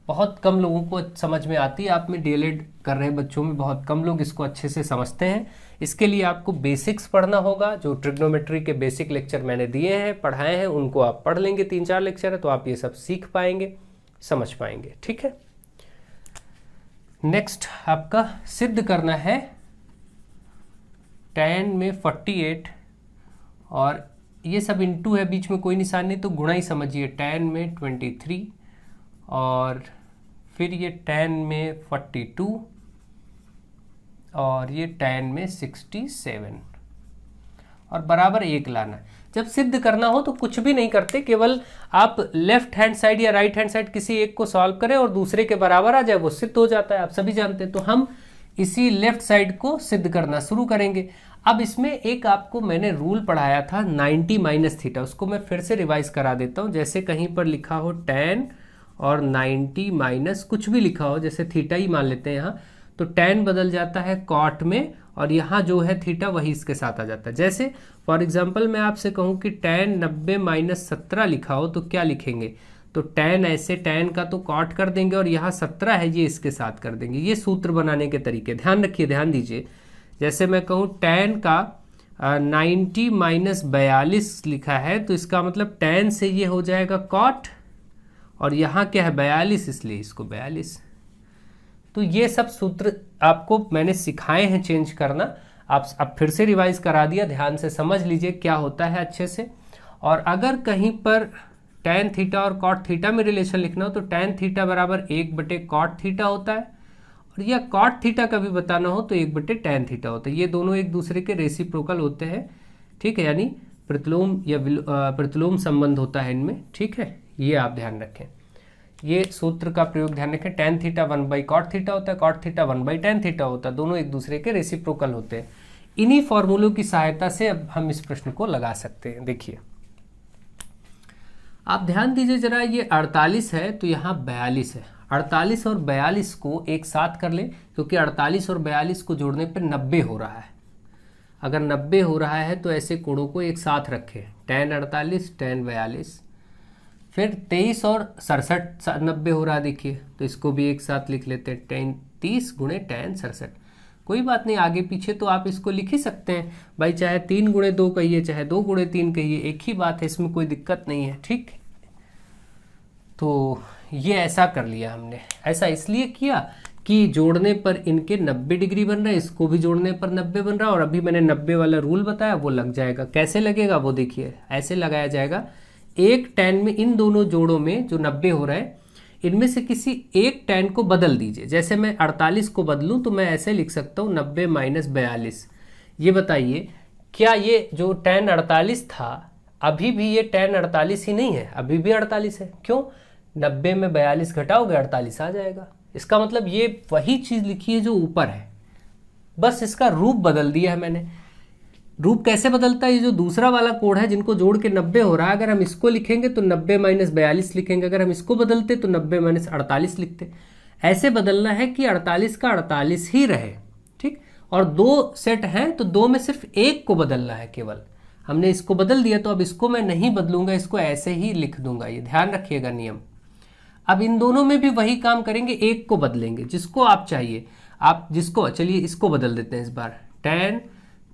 बहुत कम लोगों को समझ में आती है। आप में डीएलएड कर रहे बच्चों में बहुत कम लोग इसको अच्छे से समझते हैं। इसके लिए आपको बेसिक्स पढ़ना होगा। जो ट्रिग्नोमेट्री के बेसिक लेक्चर मैंने दिए हैं, पढ़ाए हैं, उनको आप पढ़ लेंगे। 3-4 लेक्चर है तो आप ये सब सीख पाएंगे, समझ पाएंगे। ठीक है, नेक्स्ट आपका सिद्ध करना है tan में 48 और ये सब इंटू है, बीच में कोई निशान नहीं, तो गुणा ही समझिए। 10 में 23 और फिर ये 10 में 42 और ये 10 में 67 और बराबर 1 लाना है। जब सिद्ध करना हो तो कुछ भी नहीं करते, केवल आप लेफ्ट हैंड साइड या राइट हैंड साइड किसी एक को सॉल्व करें और दूसरे के बराबर आ जाए, वो सिद्ध हो जाता है, आप सभी जानते हैं। तो हम इसी लेफ्ट साइड को सिद्ध करना शुरू करेंगे। अब इसमें एक आपको मैंने रूल पढ़ाया था 90 माइनस थीटा, उसको मैं फिर से रिवाइज करा देता हूँ। जैसे कहीं पर लिखा हो 10 और 90 माइनस कुछ भी लिखा हो, जैसे थीटा ही मान लेते हैं यहाँ, तो 10 बदल जाता है कॉट में और यहाँ जो है थीटा वही इसके साथ आ जाता है। जैसे फॉर एग्जांपल मैं आपसे कहूँ कि 10 90 माइनस 17 लिखा हो तो क्या लिखेंगे, तो 10 ऐसे 10 का तो कॉट कर देंगे और यहाँ 17 है ये इसके साथ कर देंगे। ये सूत्र बनाने के तरीके ध्यान रखिए, ध्यान दीजिए। जैसे मैं कहूँ 10 का 90 माइनस 42 लिखा है तो इसका मतलब 10 से ये हो जाएगा कॉट और यहाँ क्या है 42, इसलिए इसको 42। तो ये सब सूत्र आपको मैंने सिखाए हैं चेंज करना, आप अब फिर से रिवाइज करा दिया, ध्यान से समझ लीजिए क्या होता है अच्छे से। और अगर कहीं पर tan थीटा और cot थीटा में रिलेशन लिखना हो तो tan थीटा बराबर 1/cot थीटा होता है और या cot थीटा का भी बताना हो तो 1/tan थीटा होता है। ये दोनों एक दूसरे के रेसिप्रोकल होते हैं, ठीक है, यानी प्रतिलोम या प्रतिलोम संबंध होता है इनमें, ठीक है, ये आप ध्यान रखें। ये सूत्र का प्रयोग ध्यान रखें, tan थीटा 1/cot थीटा होता है, cot थीटा 1/tan थीटा होता है, दोनों एक दूसरे के रेसिप्रोकल होते हैं। इन्हीं फॉर्मूलों की सहायता से अब हम इस प्रश्न को लगा सकते हैं। देखिए आप ध्यान दीजिए जरा, ये 48 है तो यहाँ 42 है। 48 और 42 को एक साथ कर ले, क्योंकि 48 और 42 को जोड़ने पर 90 हो रहा है। अगर 90 हो रहा है तो ऐसे कोणों को एक साथ रखें, tan 48 tan 42। फिर 23 और 67 90 हो रहा है, देखिए, तो इसको भी एक साथ लिख लेते हैं, 30 गुणे tan 67। कोई बात नहीं, आगे पीछे तो आप इसको लिख ही सकते हैं भाई, चाहे 3 गुणे 2 कहिए चाहे 2 गुणे 3 कहिए, एक ही बात है, इसमें कोई दिक्कत नहीं है, ठीक। तो ये ऐसा कर लिया हमने। ऐसा इसलिए किया कि जोड़ने पर इनके 90 डिग्री बन रहा है, इसको भी जोड़ने पर 90 बन रहा है, और अभी मैंने 90 वाला रूल बताया वो लग जाएगा। कैसे लगेगा वो देखिए, ऐसे लगाया जाएगा, एक tan में इन दोनों जोड़ों में जो 90 हो रहा है इनमें से किसी एक tan को बदल दीजिए। जैसे मैं 48 को बदलूं तो मैं ऐसे लिख सकता हूँ 90 माइनस 42। ये बताइए क्या ये जो tan 48 था अभी भी ये tan 48 ही नहीं है, अभी भी 48 है। क्यों? 90 में 42 घटाओगे 48 आ जाएगा। इसका मतलब ये वही चीज़ लिखी है जो ऊपर है, बस इसका रूप बदल दिया है मैंने। रूप कैसे बदलता है? ये जो दूसरा वाला कोड है जिनको जोड़ के 90 हो रहा है, अगर हम इसको लिखेंगे तो 90 माइनस 42 लिखेंगे, अगर हम इसको बदलते तो 90 माइनस 48 लिखते। ऐसे बदलना है कि 48 का 48 ही रहे, ठीक। और 2 सेट हैं तो 2 में सिर्फ एक को बदलना है केवल। हमने इसको बदल दिया तो अब इसको मैं नहीं बदलूंगा, इसको ऐसे ही लिख दूंगा, ये ध्यान रखिएगा नियम। अब इन दोनों में भी वही काम करेंगे, एक को बदलेंगे जिसको आप चाहिए। आप जिसको, चलिए इसको बदल देते हैं इस बार, tan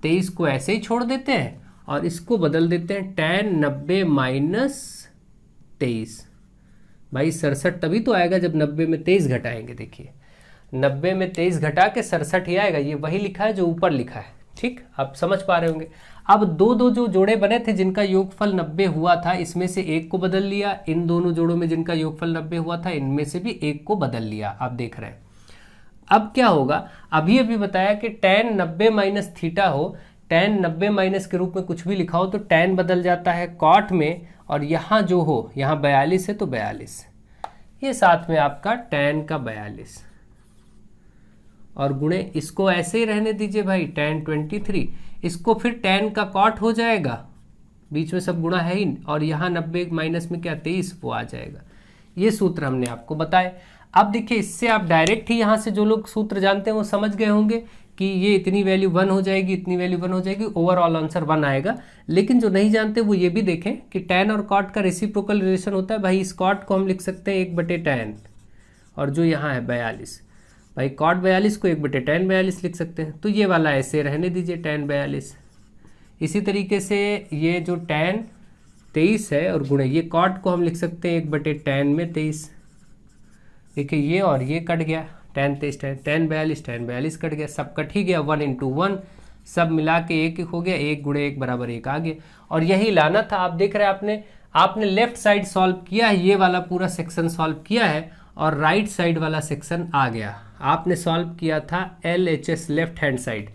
23 को ऐसे ही छोड़ देते हैं और इसको बदल देते हैं tan 90 माइनस 23। भाई 67 तभी तो आएगा जब 90 में 23 घटाएंगे। देखिए 90 में 23 घटा के 67 ही आएगा, ये वही लिखा है जो ऊपर लिखा है, ठीक। आप समझ पा रहे होंगे। अब दो जो जोड़े बने थे जिनका योगफल 90 हुआ था, इसमें से एक को बदल लिया, इन दोनों जोड़ों में जिनका योगफल 90 हुआ था इनमें से भी एक को बदल लिया, आप देख रहे हैं। अब क्या होगा, अभी बताया कि tan 90 माइनस थीटा हो, tan 90 माइनस के रूप में कुछ भी लिखा हो तो tan बदल जाता है cot में, और यहाँ जो हो, यहाँ 42 है तो 42, ये साथ में आपका tan का 42, और गुणे इसको ऐसे ही रहने दीजिए भाई, tan 23, इसको फिर tan का cot हो जाएगा, बीच में सब गुणा है ही, और यहाँ 90 माइनस में क्या 23 वो आ जाएगा। ये सूत्र हमने आपको बताए। अब देखिए इससे आप डायरेक्ट ही यहाँ से जो लोग सूत्र जानते हैं वो समझ गए होंगे कि ये इतनी वैल्यू 1 हो जाएगी, इतनी वैल्यू 1 हो जाएगी, ओवरऑल आंसर 1 आएगा। लेकिन जो नहीं जानते वो ये भी देखें कि tan और cot का रेसिप्रोकल रिलेशन होता है। भाई इस cot को हम लिख सकते हैं 1/tan, और जो यहाँ है 42, भाई cot 42 को 1/tan 42 लिख सकते हैं। तो ये वाला ऐसे रहने दीजिए tan 42। इसी तरीके से ये जो tan 23 है और गुणे ये cot को हम लिख सकते हैं 1/tan में 23। देखिए ये और ये कट गया, tan 23 tan 42 tan 42 कट गया, सब कट ही गया, 1 × 1 सब मिला के 1 हो गया, 1 गुणे 1 बराबर 1 आ गया। और यही लाना था। आप देख रहे हैं आपने लेफ्ट साइड सॉल्व किया है, ये वाला पूरा सेक्शन सॉल्व किया है और राइट साइड वाला सेक्शन आ गया। आपने सॉल्व किया था LHS लेफ्ट हैंड साइड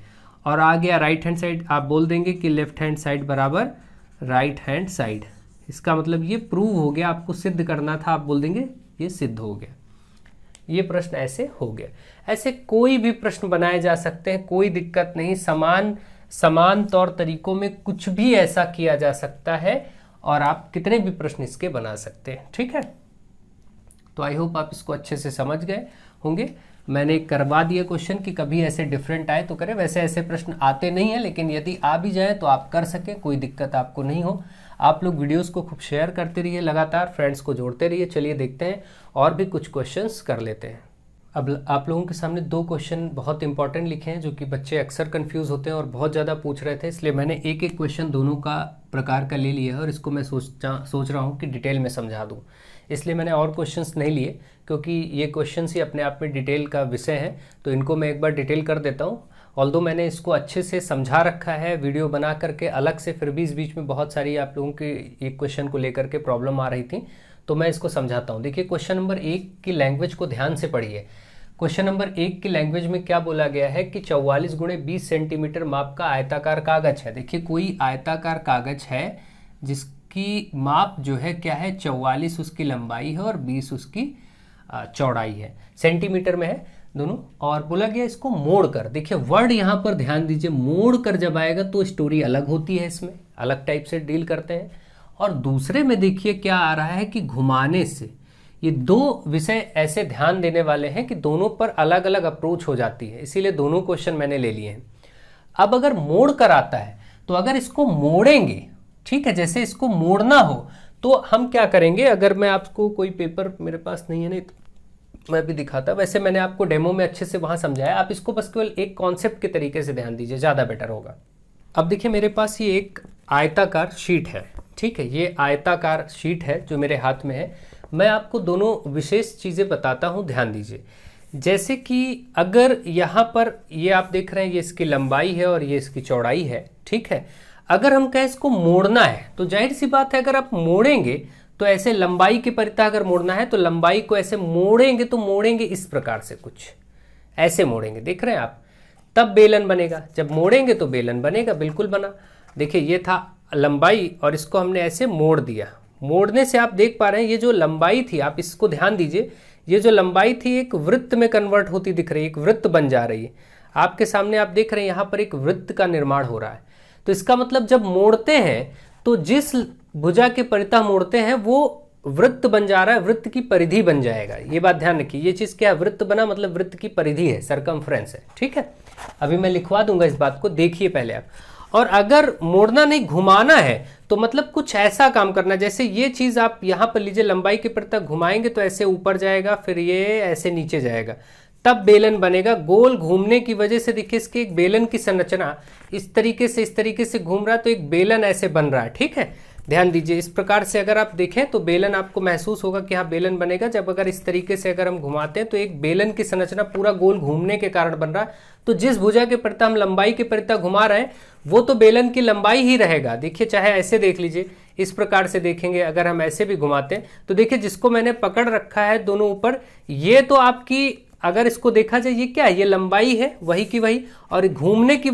और आ गया राइट हैंड साइड। आप बोल देंगे कि लेफ्ट हैंड साइड बराबर राइट हैंड साइड। इसका मतलब ये प्रूव हो गया, आपको सिद्ध करना था, आप बोल देंगे ये सिद्ध हो गया। ये प्रश्न ऐसे हो गया। ऐसे कोई भी प्रश्न बनाए जा सकते हैं, कोई दिक्कत नहीं। समान तौर तरीकों में कुछ भी ऐसा किया जा सकता है और आप कितने भी प्रश्न इसके बना सकते हैं। ठीक है, तो आई होप आप इसको अच्छे से समझ गए होंगे। मैंने करवा दिया क्वेश्चन कि कभी ऐसे डिफरेंट आए तो करें। वैसे ऐसे प्रश्न आते नहीं हैं, लेकिन यदि आ भी जाए तो आप कर सकें, कोई दिक्कत आपको नहीं हो। आप लोग वीडियोस को खूब शेयर करते रहिए, लगातार फ्रेंड्स को जोड़ते रहिए। चलिए देखते हैं और भी कुछ क्वेश्चंस कर लेते हैं। अब आप लोगों के सामने 2 क्वेश्चन बहुत इंपॉर्टेंट लिखे हैं, जो कि बच्चे अक्सर कंफ्यूज होते हैं और बहुत ज़्यादा पूछ रहे थे, इसलिए मैंने एक एक क्वेश्चन दोनों का प्रकार का ले लिया है और इसको मैं सोच रहा हूँ कि डिटेल में समझा दूँ। इसलिए मैंने और क्वेश्चंस नहीं लिए, क्योंकि ये क्वेश्चंस ही अपने आप में डिटेल का विषय है, तो इनको मैं एक बार डिटेल कर देता हूँ। ऑल्दो मैंने इसको अच्छे से समझा रखा है वीडियो बना करके अलग से, फिर भी इस बीच में बहुत सारी आप लोगों की एक क्वेश्चन को लेकर के प्रॉब्लम आ रही थी, तो मैं इसको समझाता हूँ। देखिए, क्वेश्चन नंबर 1 की लैंग्वेज को ध्यान से पढ़िए। क्वेश्चन नंबर 1 की लैंग्वेज में क्या बोला गया है कि 44 गुणे 20 सेंटीमीटर माप का आयताकार कागज है। देखिए, कोई आयताकार कागज है जिसकी माप जो है क्या है, 44 उसकी लंबाई है और 20 उसकी चौड़ाई है, सेंटीमीटर में है दोनों। और बोला गया इसको मोड़ कर। देखिए वर्ड यहाँ पर ध्यान दीजिए, मोड़ कर जब आएगा तो स्टोरी अलग होती है, इसमें अलग टाइप से डील करते हैं। और दूसरे में देखिए क्या आ रहा है कि घुमाने से। ये 2 विषय ऐसे ध्यान देने वाले हैं कि दोनों पर अलग अलग अप्रोच हो जाती है, इसीलिए दोनों क्वेश्चन मैंने ले लिए हैं। अब अगर मोड़ कर आता है तो अगर इसको मोड़ेंगे, ठीक है, जैसे इसको मोड़ना हो तो हम क्या करेंगे। अगर मैं आपको कोई पेपर मेरे पास नहीं है, नहीं तो मैं भी दिखाता। वैसे मैंने आपको डेमो में अच्छे से वहां समझाया, आप इसको बस केवल एक कॉन्सेप्ट के तरीके से ध्यान दीजिए, ज़्यादा बेटर होगा। अब देखिए मेरे पास ये एक आयताकार शीट है, ठीक है, ये आयताकार शीट है जो मेरे हाथ में है। मैं आपको दोनों विशेष चीज़ें बताता हूँ, ध्यान दीजिए। जैसे कि अगर यहाँ पर ये आप देख रहे हैं, ये इसकी लंबाई है और ये इसकी चौड़ाई है, ठीक है। अगर हम कहें इसको मोड़ना है तो जाहिर सी बात है, अगर आप मोड़ेंगे तो ऐसे लंबाई के परिता अगर मोड़ना है तो लंबाई को ऐसे मोड़ेंगे तो मोड़ेंगे इस प्रकार से, कुछ ऐसे मोड़ेंगे, देख रहे हैं आप, तब बेलन बनेगा। जब मोड़ेंगे तो बेलन बनेगा, बिल्कुल बना। देखिए ये था लंबाई और इसको हमने ऐसे मोड़ दिया। मोड़ने से आप देख पा रहे हैं ये जो लंबाई थी, आप इसको ध्यान दीजिए, ये जो लंबाई थी एक वृत्त में कन्वर्ट होती दिख रही है, एक वृत्त बन जा रही है आपके सामने। आप देख रहे हैं यहाँ पर एक वृत्त का निर्माण हो रहा है। तो इसका मतलब जब मोड़ते हैं तो जिस भुजा के परिता मोड़ते हैं वो वृत्त बन जा रहा है, वृत्त की परिधि बन जाएगा। ये बात ध्यान रखिए, ये चीज क्या है, वृत्त बना मतलब वृत्त की परिधि है, सरकमफ्रेंस है, ठीक है। अभी मैं लिखवा दूंगा इस बात को, देखिए पहले आप। और अगर मोड़ना नहीं घुमाना है तो मतलब कुछ ऐसा काम करना, जैसे ये चीज आप यहाँ पर लीजिए, लंबाई के परिता घुमाएंगे तो ऐसे ऊपर जाएगा, फिर ये ऐसे नीचे जाएगा, तब बेलन बनेगा। गोल घूमने की वजह से देखिए इसके एक बेलन की संरचना इस तरीके से घूम रहा है, तो एक बेलन ऐसे बन रहा है, ठीक है। ध्यान दीजिए, इस प्रकार से अगर आप देखें तो बेलन आपको महसूस होगा कि हाँ बेलन बनेगा। जब अगर इस तरीके से अगर हम घुमाते हैं तो एक बेलन की संरचना पूरा गोल घूमने के कारण बन रहा है। तो जिस भुजा के परिता हम लंबाई के परिता घुमा रहे हैं वो तो बेलन की लंबाई ही रहेगा। देखिए चाहे ऐसे देख लीजिए, इस प्रकार से देखेंगे, अगर हम ऐसे भी घुमाते हैं तो देखिए जिसको मैंने पकड़ रखा है दोनों ऊपर, ये तो आपकी, अगर इसको देखा जाए ये क्या है, ये लंबाई है वही की वही, और घूमने की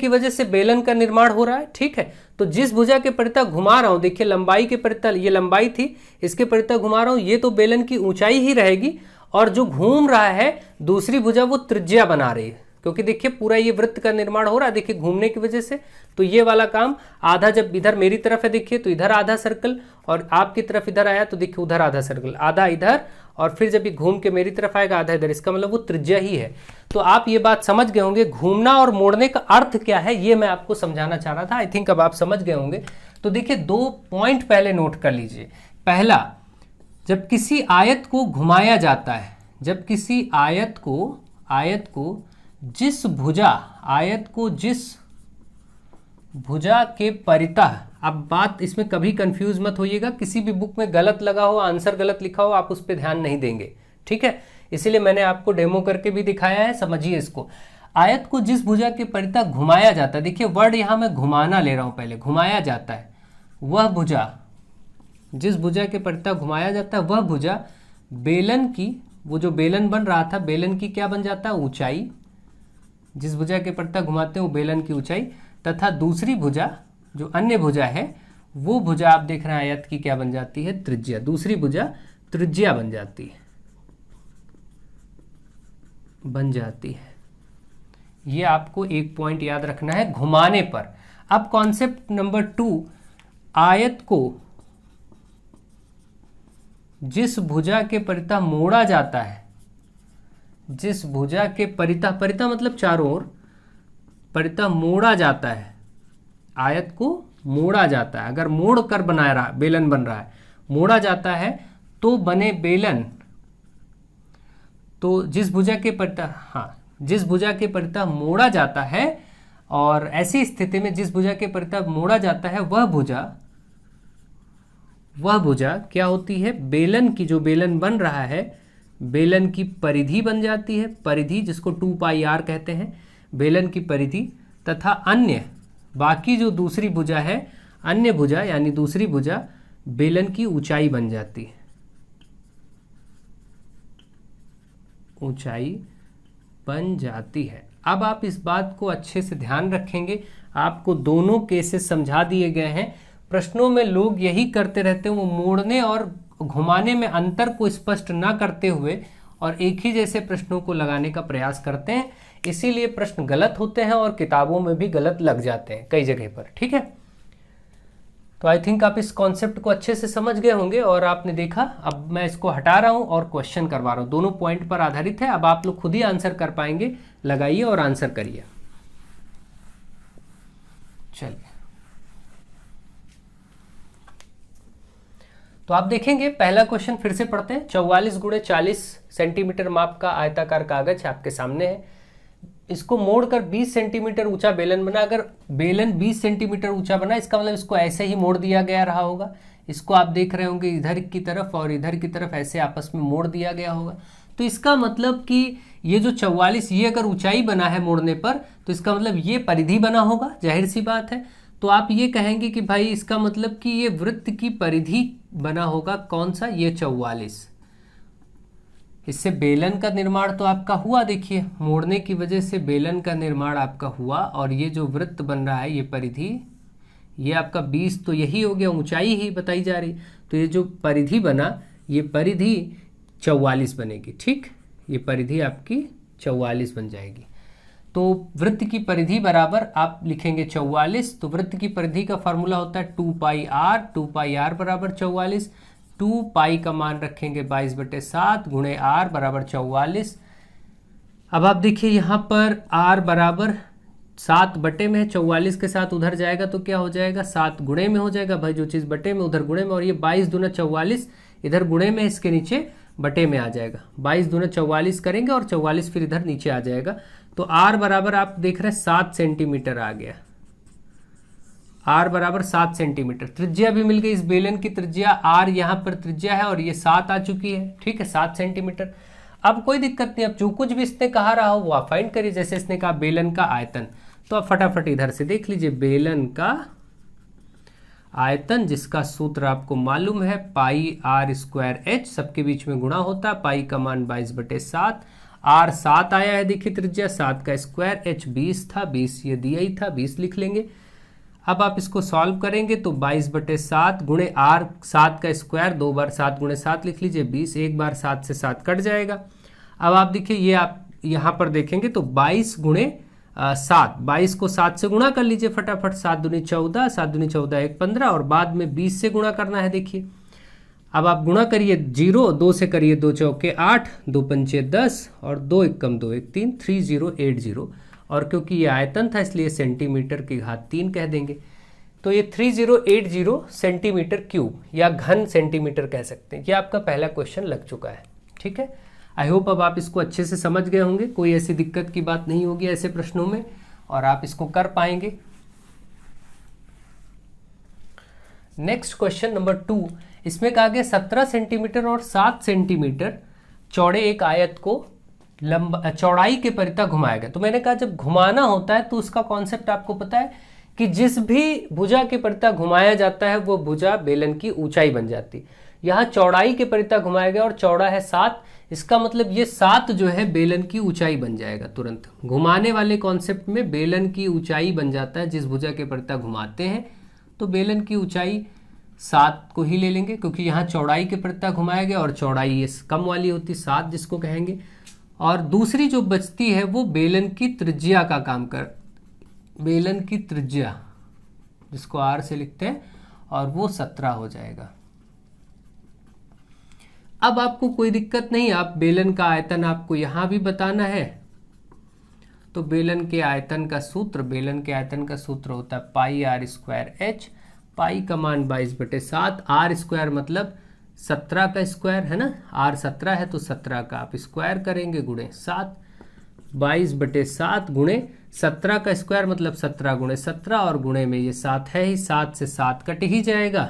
वजह से बेलन का निर्माण हो रहा है, ठीक है। तो जिस भुजा के परिता घुमा रहा हूं, देखिए लंबाई के परिता, ये लंबाई थी, इसके परिता घुमा रहा हूं, ये तो बेलन की ऊंचाई ही रहेगी, और जो घूम रहा है दूसरी भुजा वो त्रिज्या बना रही है, क्योंकि देखिए पूरा ये वृत्त का निर्माण हो रहा है, देखिए घूमने की वजह से। तो ये वाला काम आधा, जब इधर मेरी तरफ है देखिए तो इधर आधा सर्कल, और आपकी तरफ इधर आया तो देखिए उधर आधा सर्कल, आधा इधर, और फिर जब ये घूम के मेरी तरफ आएगा आधा इधर, इसका मतलब वो त्रिज्या ही है। तो आप ये बात समझ गए होंगे, घूमना और मोड़ने का अर्थ क्या है ये मैं आपको समझाना चाह रहा था। आई थिंक अब आप समझ गए होंगे। तो देखिए 2 पॉइंट पहले नोट कर लीजिए। पहला, जब किसी आयत को घुमाया जाता है, जब किसी आयत को जिस भुजा के परितः, अब बात इसमें कभी कंफ्यूज मत होइएगा, किसी भी बुक में गलत लगा हो, आंसर गलत लिखा हो, आप उस पर ध्यान नहीं देंगे, ठीक है। इसीलिए मैंने आपको डेमो करके भी दिखाया है, समझिए इसको। आयत को जिस भुजा के परितः घुमाया जाता है, देखिए वर्ड यहां मैं घुमाना ले रहा हूं, पहले घुमाया जाता है, वह भुजा, जिस भुजा के परितः घुमाया जाता है वह भुजा बेलन की, वो जो बेलन बन रहा था, बेलन की क्या बन जाता है, ऊंचाई, जिस भुजा के परितः घुमाते हैं वो बेलन की ऊंचाई, तथा दूसरी भुजा जो अन्य भुजा है वो भुजा आप देख रहे हैं आयत की क्या बन जाती है, त्रिज्या, दूसरी भुजा त्रिज्या बन जाती है। ये आपको एक पॉइंट याद रखना है घुमाने पर। अब कॉन्सेप्ट नंबर 2, आयत को जिस भुजा के परितः मोड़ा जाता है, जिस भुजा के परितः, परितः मतलब चारों ओर, परितः मोड़ा जाता है, आयत को मोड़ा जाता है, अगर मोड़ कर बना रहा, बेलन बन रहा है, मोड़ा जाता है तो बने बेलन, तो जिस भुजा के परितः, जिस भुजा के परितः मोड़ा जाता है, और ऐसी स्थिति में जिस भुजा के परितः मोड़ा जाता है वह भुजा क्या होती है, बेलन की, जो बेलन बन रहा है बेलन की परिधि बन जाती है, परिधि जिसको 2πr कहते हैं, बेलन की परिधि, तथा अन्य बाकी जो दूसरी भुजा है, अन्य भुजा यानी दूसरी भुजा बेलन की ऊंचाई बन जाती है, ऊंचाई बन जाती है। अब आप इस बात को अच्छे से ध्यान रखेंगे, आपको दोनों केसेस समझा दिए गए हैं। प्रश्नों में लोग यही करते रहते हैं, वो मोड़ने और घुमाने में अंतर को स्पष्ट ना करते हुए और एक ही जैसे प्रश्नों को लगाने का प्रयास करते हैं, इसीलिए प्रश्न गलत होते हैं और किताबों में भी गलत लग जाते हैं कई जगह पर। ठीक है, तो आई थिंक आप इस कॉन्सेप्ट को अच्छे से समझ गए होंगे और आपने देखा। अब मैं इसको हटा रहा हूं और क्वेश्चन करवा रहा हूं, दोनों पॉइंट पर आधारित है। अब आप लोग खुद ही आंसर कर पाएंगे, लगाइए और आंसर करिए। चलिए, तो आप देखेंगे पहला क्वेश्चन फिर से पढ़ते हैं। 44 × 40 सेंटीमीटर माप का आयताकार कागज आपके सामने है, इसको मोड़कर 20 सेंटीमीटर ऊंचा बेलन बना। अगर बेलन 20 सेंटीमीटर ऊंचा बना, इसका मतलब इसको ऐसे ही मोड़ दिया गया रहा होगा। इसको आप देख रहे होंगे इधर की तरफ और इधर की तरफ ऐसे आपस में मोड़ दिया गया होगा। तो इसका मतलब कि ये जो 44, ये अगर ऊंचाई बना है मोड़ने पर, तो इसका मतलब ये परिधि बना होगा, जाहिर सी बात है। तो आप ये कहेंगे कि भाई इसका मतलब कि ये वृत्त की परिधि बना होगा, कौन सा, ये 44। इससे बेलन का निर्माण तो आपका हुआ, देखिए मोड़ने की वजह से बेलन का निर्माण आपका हुआ, और ये जो वृत्त बन रहा है, ये परिधि, ये आपका 20 तो यही हो गया, ऊंचाई ही बताई जा रही। तो ये जो परिधि बना, ये परिधि 44 बनेगी। ठीक, ये परिधि आपकी 44 बन जाएगी। तो वृत्त की परिधि बराबर आप लिखेंगे 44। तो वृत्त की परिधि का फॉर्मूला होता है 2πr, 2πr बराबर 44। 2π का मान रखेंगे 22/7 गुणे r बराबर 44। अब आप देखिए यहाँ पर r बराबर 7 बटे में है, 44 के साथ उधर जाएगा तो क्या हो जाएगा, 7 गुणे में हो जाएगा। भाई जो चीज़ बटे में उधर गुणे में, और ये 22 दूना 44 इधर गुणे में, इसके नीचे बटे में आ जाएगा। 22 दूना 44 करेंगे और 44 फिर इधर नीचे आ जाएगा। तो r बराबर आप देख रहे हैं 7 सेंटीमीटर आ गया। r बराबर 7 सेंटीमीटर। त्रिज्या भी मिल गई, इस बेलन की त्रिज्या r यहाँ पर त्रिज्या है और ये 7 आ चुकी है। ठीक है, 7 सेंटीमीटर। अब कोई दिक्कत नहीं, अब जो कुछ भी इसने कहा रहा हो वो आप फाइंड करिए। जैसे इसने कहा बेलन का आयतन, तो आप फटाफट इधर से देख लीजिए बेलन का आयतन, जिसका सूत्र आपको मालूम है, πr²h, सबके बीच में गुणा होता है। पाई का मान 22/7, r 7 आया है, देखिए त्रिज्या 7 का स्क्वायर, h 20 था, 20 ये दिया ही था, 20 लिख लेंगे। अब आप इसको सॉल्व करेंगे तो 22/7 गुणे r 7 का स्क्वायर, 2 बार 7 गुणे 7 लिख लीजिए, 20, एक बार 7 से 7 कट जाएगा। अब आप देखिए ये आप यहाँ पर देखेंगे तो 22 गुणे 7, 22 को 7 से गुणा कर लीजिए फटाफट, 7 दूनी 14, 7 दूनी 14 1 15, और बाद में 20 से गुणा करना है। देखिए अब आप गुणा करिए 0, 2 से करिए 2 चौके 8, 2 पंचे 10 और 2 1 कम 2 1 3, 3080। और क्योंकि ये आयतन था इसलिए सेंटीमीटर की घात 3 कह देंगे। तो ये 3080 सेंटीमीटर क्यूब या घन सेंटीमीटर कह सकते हैं। ये आपका पहला क्वेश्चन लग चुका है। ठीक है, आई होप अब आप इसको अच्छे से समझ गए होंगे, कोई ऐसी दिक्कत की बात नहीं होगी ऐसे प्रश्नों में, और आप इसको कर पाएंगे। नेक्स्ट क्वेश्चन नंबर 2, इसमें कहा गया 17 सेंटीमीटर और 7 सेंटीमीटर चौड़े एक आयत को चौड़ाई के परिता घुमाया गया। तो मैंने कहा जब घुमाना होता है तो उसका कॉन्सेप्ट आपको पता है कि जिस भी भुजा के परिता घुमाया जाता है वो भुजा बेलन की ऊंचाई बन जाती। यहाँ चौड़ाई के परिता घुमाया गया और चौड़ा है 7, इसका मतलब ये 7 जो है बेलन की ऊंचाई बन जाएगा। तुरंत घुमाने वाले कॉन्सेप्ट में बेलन की ऊंचाई बन जाता है, जिस भुजा के परिता घुमाते हैं तो बेलन की ऊंचाई 7 को ही ले लेंगे, क्योंकि यहाँ चौड़ाई के परिता घुमाया गया और चौड़ाई ये कम वाली होती 7 जिसको कहेंगे। और दूसरी जो बचती है वो बेलन की त्रिज्या का काम कर, बेलन की त्रिज्या जिसको R से लिखते हैं, और वो 17 हो जाएगा। अब आपको कोई दिक्कत नहीं, आप बेलन का आयतन आपको यहां भी बताना है, तो बेलन के आयतन का सूत्र होता है पाई R स्क्वायर H। पाई का मान 22/7, R स्क्वायर मतलब 17 का स्क्वायर है ना, R 17 है तो 17 का आप स्क्वायर करेंगे गुणे 7, 22/7 गुणे 17 का स्क्वायर मतलब 17 गुणे 17, और गुणे में ये 7 है ही, 7 से 7 कट ही जाएगा।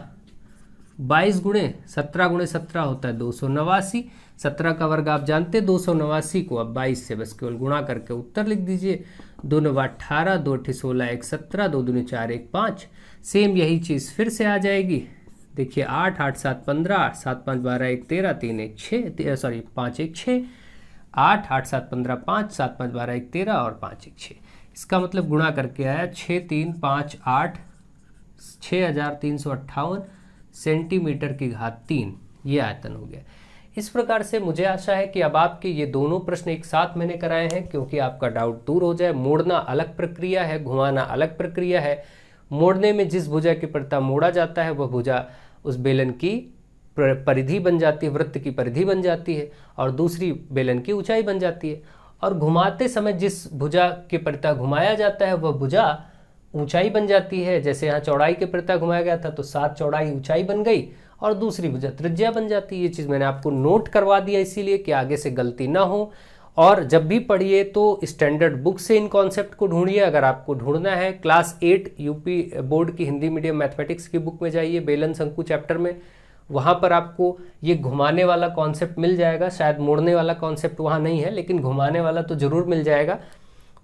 22 गुणे 17 गुणे 17 होता है 289। 17 का वर्ग आप जानते हैं 289 को, अब 22 से बस केवल गुणा करके उत्तर लिख दीजिए। 2 9 18, 2 8 16, 1 17, 2 दूनी 4, 1 5। सेम यही चीज़ फिर से आ जाएगी। देखिए 8 8 7 15, 7 5 12, 1 13, 3 1 6, सॉरी 5 1 6, 8 8 7 15 5, 7 5 12, 1 13 और 5 1 6। इसका मतलब गुणा करके आया 6 3 5 8, 6358 सेंटीमीटर की घात 3, ये आयतन हो गया। इस प्रकार से मुझे आशा है कि अब आपके ये दोनों प्रश्न एक साथ मैंने कराए हैं, क्योंकि आपका डाउट दूर हो जाए। मोड़ना अलग प्रक्रिया है, घुमाना अलग प्रक्रिया है। मोड़ने में जिस भुजा की परिता मोड़ा जाता है वह भुजा उस बेलन की परिधि बन जाती है, वृत्त की परिधि बन जाती है, और दूसरी बेलन की ऊंचाई बन जाती है। और घुमाते समय जिस भुजा के परिता घुमाया जाता है वह भुजा ऊंचाई बन जाती है। जैसे यहाँ चौड़ाई के परिता घुमाया गया था तो 7 चौड़ाई ऊंचाई बन गई, और दूसरी भुजा त्रिज्या बन जाती है। ये चीज़ मैंने आपको नोट करवा दिया इसीलिए कि आगे से गलती ना हो। और जब भी पढ़िए तो स्टैंडर्ड बुक से इन कॉन्सेप्ट को ढूंढिए। अगर आपको ढूंढना है क्लास 8 यूपी बोर्ड की हिंदी मीडियम मैथमेटिक्स की बुक में जाइए, बेलन शंकु चैप्टर में, वहाँ पर आपको ये घुमाने वाला कॉन्सेप्ट मिल जाएगा। शायद मोड़ने वाला कॉन्सेप्ट वहाँ नहीं है, लेकिन घुमाने वाला तो ज़रूर मिल जाएगा।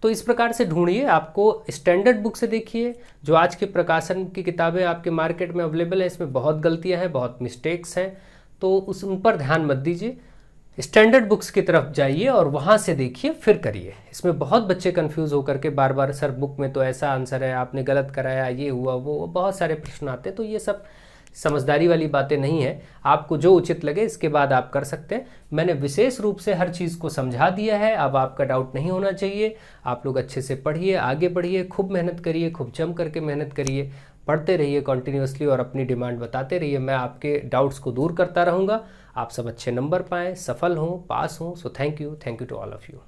तो इस प्रकार से ढूंढिए, आपको स्टैंडर्ड बुक से देखिए। जो आज के प्रकाशन की किताबें आपके मार्केट में अवेलेबल है, इसमें बहुत गलतियां हैं, बहुत मिस्टेक्स हैं, तो उन पर ध्यान मत दीजिए। स्टैंडर्ड बुक्स की तरफ जाइए और वहाँ से देखिए, फिर करिए। इसमें बहुत बच्चे कंफ्यूज होकर के बार बार सर बुक में तो ऐसा आंसर है, आपने गलत कराया, ये हुआ वो, बहुत सारे प्रश्न आते हैं। तो ये सब समझदारी वाली बातें नहीं है। आपको जो उचित लगे इसके बाद आप कर सकते हैं। मैंने विशेष रूप से हर चीज़ को समझा दिया है, अब आपका डाउट नहीं होना चाहिए। आप लोग अच्छे से पढ़िए, आगे बढ़िए, खूब मेहनत करिए, खूब जम करके मेहनत करिए, पढ़ते रहिए कंटिन्यूअसली और अपनी डिमांड बताते रहिए। मैं आपके डाउट्स को दूर करता रहूँगा। आप सब अच्छे नंबर पाएँ, सफल हों, पास हों। So thank you to all of you.